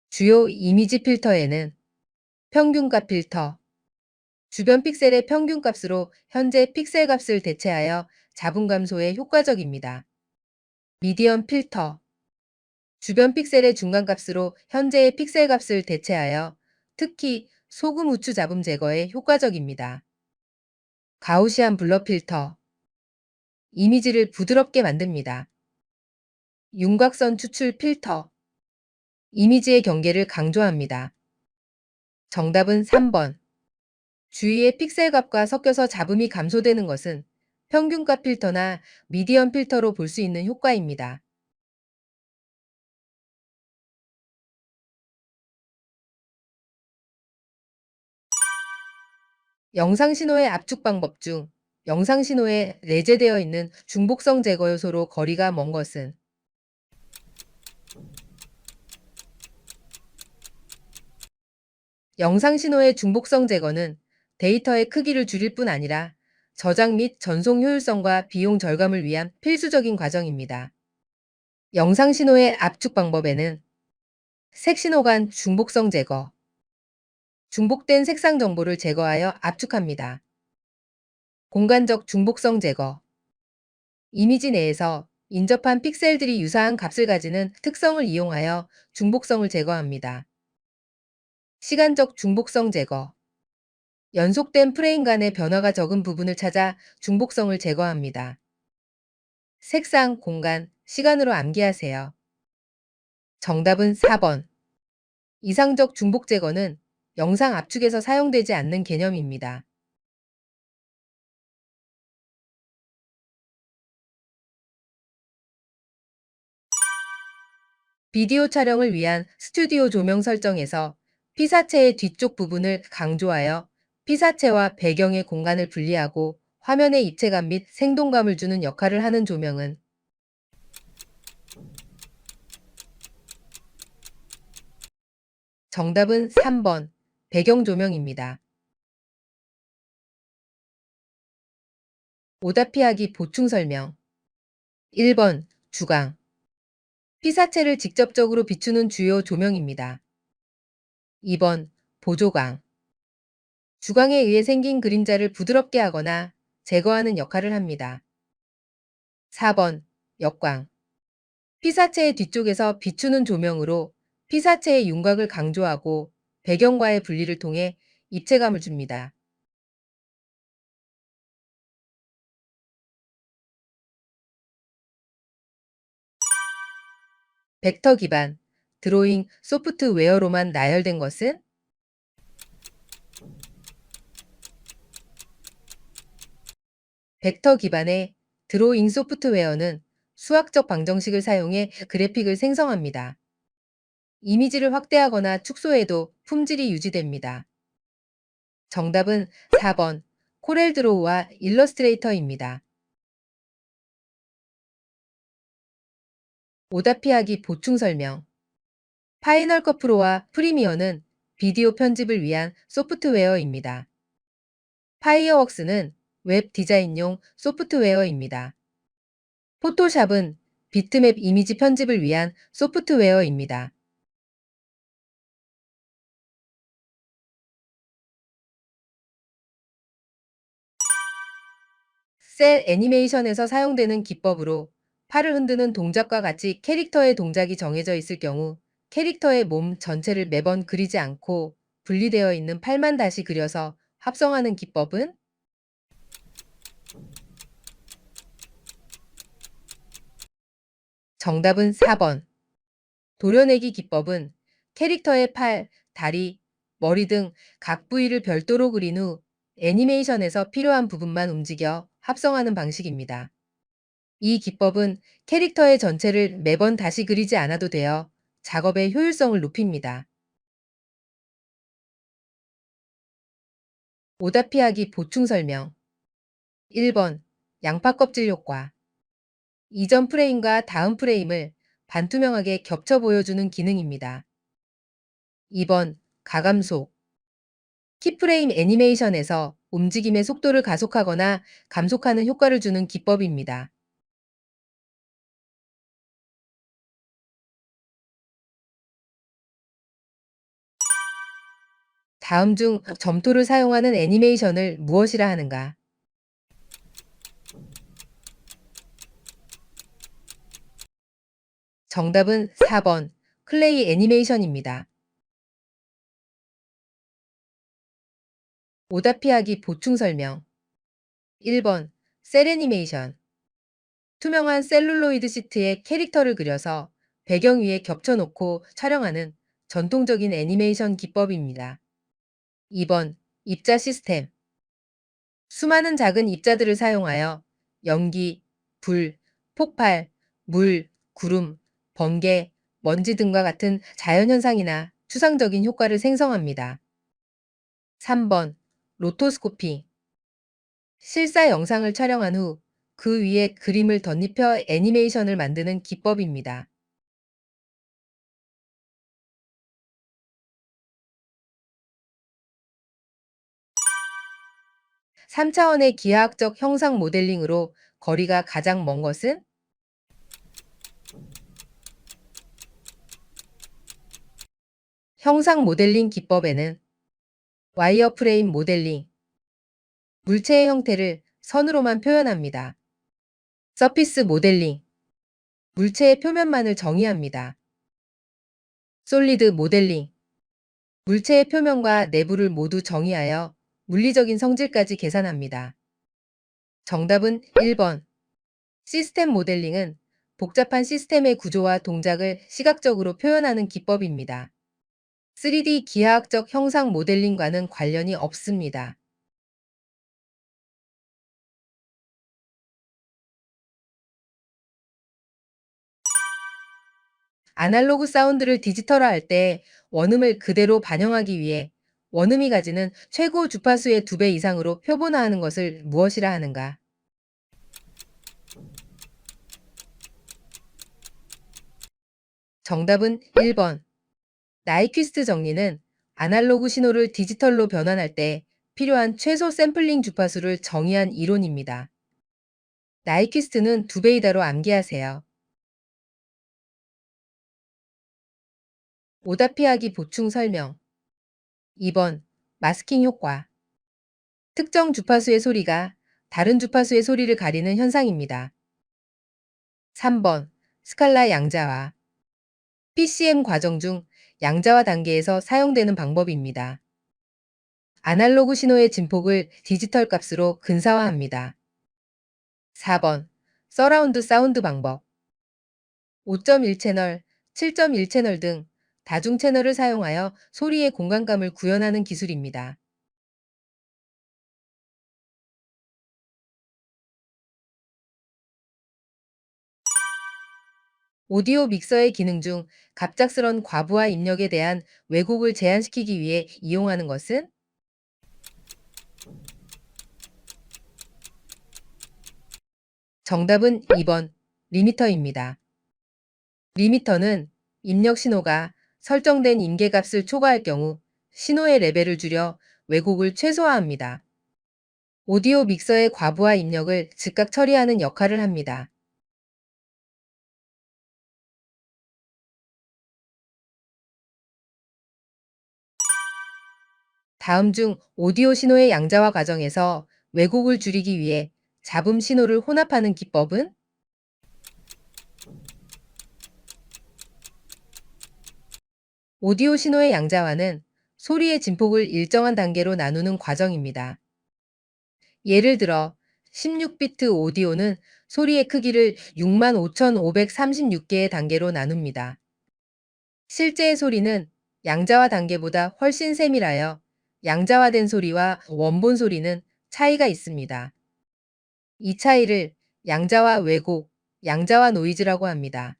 주요 이미지 필터에는 평균값 필터, 주변 픽셀의 평균값으로 현재 픽셀 값을 대체하여 잡음 감소에 효과적입니다. 미디엄 필터, 주변 픽셀의 중간값으로 현재의 픽셀 값을 대체하여 특히 소금 우추 잡음 제거에 효과적입니다. 가우시안 블러 필터, 이미지를 부드럽게 만듭니다. 윤곽선 추출 필터, 이미지의 경계를 강조합니다. 정답은 3번. 주위의 픽셀 값과 섞여서 잡음이 감소되는 것은 평균값 필터나 미디엄 필터로 볼 수 있는 효과입니다. 영상 신호의 압축 방법 중 영상 신호에 내재되어 있는 중복성 제거 요소로 거리가 먼 것은? 영상 신호의 중복성 제거는 데이터의 크기를 줄일 뿐 아니라 저장 및 전송 효율성과 비용 절감을 위한 필수적인 과정입니다. 영상 신호의 압축 방법에는 색신호 간 중복성 제거, 중복된 색상 정보를 제거하여 압축합니다. 공간적 중복성 제거, 이미지 내에서 인접한 픽셀들이 유사한 값을 가지는 특성을 이용하여 중복성을 제거합니다. 시간적 중복성 제거, 연속된 프레임 간의 변화가 적은 부분을 찾아 중복성을 제거합니다. 색상, 공간, 시간으로 암기하세요. 정답은 4번. 이상적 중복 제거는 영상 압축에서 사용되지 않는 개념입니다. 비디오 촬영을 위한 스튜디오 조명 설정에서 피사체의 뒤쪽 부분을 강조하여 피사체와 배경의 공간을 분리하고 화면의 입체감 및 생동감을 주는 역할을 하는 조명은 정답은 3번. 배경 조명입니다. 오답 피하기 보충 설명. 1번. 주광. 피사체를 직접적으로 비추는 주요 조명입니다. 2번. 보조광. 주광에 의해 생긴 그림자를 부드럽게 하거나 제거하는 역할을 합니다. 4번. 역광. 피사체의 뒤쪽에서 비추는 조명으로 피사체의 윤곽을 강조하고 배경과의 분리를 통해 입체감을 줍니다. 벡터 기반 드로잉 소프트웨어로만 나열된 것은 벡터 기반의 드로잉 소프트웨어는 수학적 방정식을 사용해 그래픽을 생성합니다. 이미지를 확대하거나 축소해도 품질이 유지됩니다. 정답은 4번. 코렐드로우와 일러스트레이터입니다. 오답 피하기 보충 설명. 파이널 컷 프로와 프리미어는 비디오 편집을 위한 소프트웨어입니다. 파이어웍스는 웹 디자인용 소프트웨어입니다. 포토샵은 비트맵 이미지 편집을 위한 소프트웨어입니다. 셀 애니메이션에서 사용되는 기법으로 팔을 흔드는 동작과 같이 캐릭터의 동작이 정해져 있을 경우 캐릭터의 몸 전체를 매번 그리지 않고 분리되어 있는 팔만 다시 그려서 합성하는 기법은 정답은 4번. 도려내기 기법은 캐릭터의 팔, 다리, 머리 등 각 부위를 별도로 그린 후 애니메이션에서 필요한 부분만 움직여 합성하는 방식입니다. 이 기법은 캐릭터의 전체를 매번 다시 그리지 않아도 되어 작업의 효율성을 높입니다. 오답 피하기 보충 설명. 1번. 양파 껍질 효과. 이전 프레임과 다음 프레임을 반투명하게 겹쳐 보여주는 기능입니다. 2번. 가감속. 키프레임 애니메이션에서 움직임의 속도를 가속하거나 감속하는 효과를 주는 기법입니다. 다음 중 점토를 사용하는 애니메이션을 무엇이라 하는가? 정답은 4번. 클레이 애니메이션입니다. 오답 피하기 보충 설명. 1번. 셀 애니메이션. 투명한 셀룰로이드 시트에 캐릭터를 그려서 배경 위에 겹쳐놓고 촬영하는 전통적인 애니메이션 기법입니다. 2번. 입자 시스템. 수많은 작은 입자들을 사용하여 연기, 불, 폭발, 물, 구름, 번개, 먼지 등과 같은 자연현상이나 추상적인 효과를 생성합니다. 3번. 로토스코피. 실사 영상을 촬영한 후 그 위에 그림을 덧입혀 애니메이션을 만드는 기법입니다. 3차원의 기하학적 형상 모델링으로 거리가 가장 먼 것은 형상 모델링 기법에는 와이어프레임 모델링, 물체의 형태를 선으로만 표현합니다. 서피스 모델링, 물체의 표면만을 정의합니다. 솔리드 모델링, 물체의 표면과 내부를 모두 정의하여 물리적인 성질까지 계산합니다. 정답은 1번. 시스템 모델링은 복잡한 시스템의 구조와 동작을 시각적으로 표현하는 기법입니다. 3D 기하학적 형상 모델링과는 관련이 없습니다. 아날로그 사운드를 디지털화할 때 원음을 그대로 반영하기 위해 원음이 가지는 최고 주파수의 2배 이상으로 표본화하는 것을 무엇이라 하는가? 정답은 1번. 나이퀴스트 정리는 아날로그 신호를 디지털로 변환할 때 필요한 최소 샘플링 주파수를 정의한 이론입니다. 나이퀴스트는 2배이다로 암기하세요. 오답 피하기 보충 설명. 2번. 마스킹 효과. 특정 주파수의 소리가 다른 주파수의 소리를 가리는 현상입니다. 3번. 스칼라 양자화. PCM 과정 중 양자화 단계에서 사용되는 방법입니다. 아날로그 신호의 진폭을 디지털 값으로 근사화합니다. 4번. 서라운드 사운드 방법. 5.1 채널, 7.1 채널 등 다중 채널을 사용하여 소리의 공간감을 구현하는 기술입니다. 오디오 믹서의 기능 중 갑작스런 과부하 입력에 대한 왜곡을 제한시키기 위해 이용하는 것은? 정답은 2번 리미터입니다. 리미터는 입력 신호가 설정된 임계값을 초과할 경우 신호의 레벨을 줄여 왜곡을 최소화합니다. 오디오 믹서의 과부하 입력을 즉각 처리하는 역할을 합니다. 다음 중 오디오 신호의 양자화 과정에서 왜곡을 줄이기 위해 잡음 신호를 혼합하는 기법은? 오디오 신호의 양자화는 소리의 진폭을 일정한 단계로 나누는 과정입니다. 예를 들어 16비트 오디오는 소리의 크기를 65,536개의 단계로 나눕니다. 실제의 소리는 양자화 단계보다 훨씬 세밀하여 양자화된 소리와 원본 소리는 차이가 있습니다. 이 차이를 양자화 왜곡, 양자화 노이즈라고 합니다.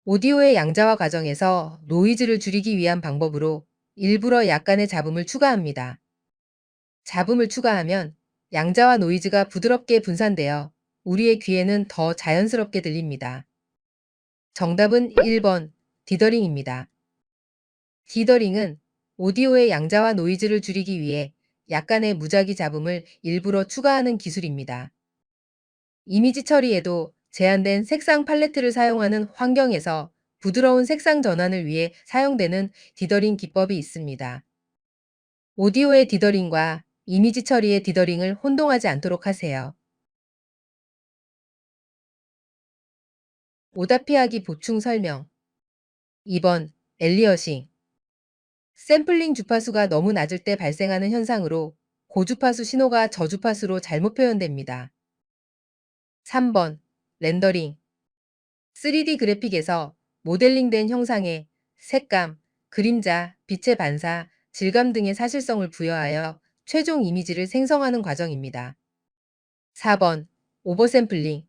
오디오의 양자화 과정에서 노이즈를 줄이기 위한 방법으로 일부러 약간의 잡음을 추가합니다. 잡음을 추가하면 양자와 노이즈가 부드럽게 분산되어 우리의 귀에는 더 자연스럽게 들립니다. 정답은 1번 디더링입니다. 디더링은 오디오의 양자와 노이즈를 줄이기 위해 약간의 무작위 잡음을 일부러 추가하는 기술입니다. 이미지 처리에도 제한된 색상 팔레트를 사용하는 환경에서 부드러운 색상 전환을 위해 사용되는 디더링 기법이 있습니다. 오디오의 디더링과 이미지 처리의 디더링을 혼동하지 않도록 하세요. 오답 피하기 보충 설명. 2번. 엘리어싱. 샘플링 주파수가 너무 낮을 때 발생하는 현상으로 고주파수 신호가 저주파수로 잘못 표현됩니다. 3번. 렌더링. 3D 그래픽에서 모델링된 형상에 색감, 그림자, 빛의 반사, 질감 등의 사실성을 부여하여 최종 이미지를 생성하는 과정입니다. 4번. 오버샘플링.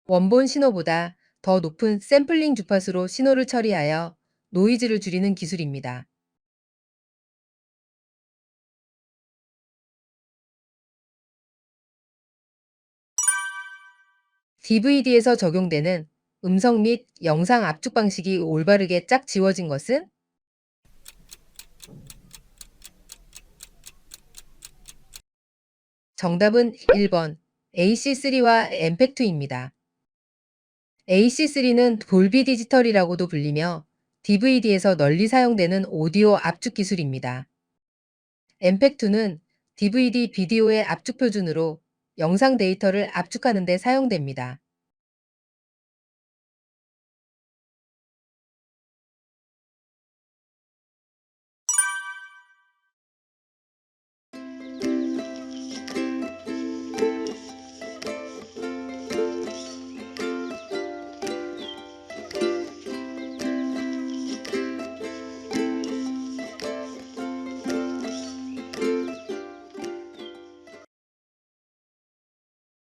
원본 신호보다 더 높은 샘플링 주파수로 신호를 처리하여 노이즈를 줄이는 기술입니다. DVD에서 적용되는 음성 및 영상 압축 방식이 올바르게 짝 지워진 것은? 정답은 1번 AC3와 엠팩2입니다. AC3는 돌비 디지털이라고도 불리며 DVD에서 널리 사용되는 오디오 압축 기술입니다. 엠팩2는 DVD 비디오의 압축 표준으로 영상 데이터를 압축하는 데 사용됩니다.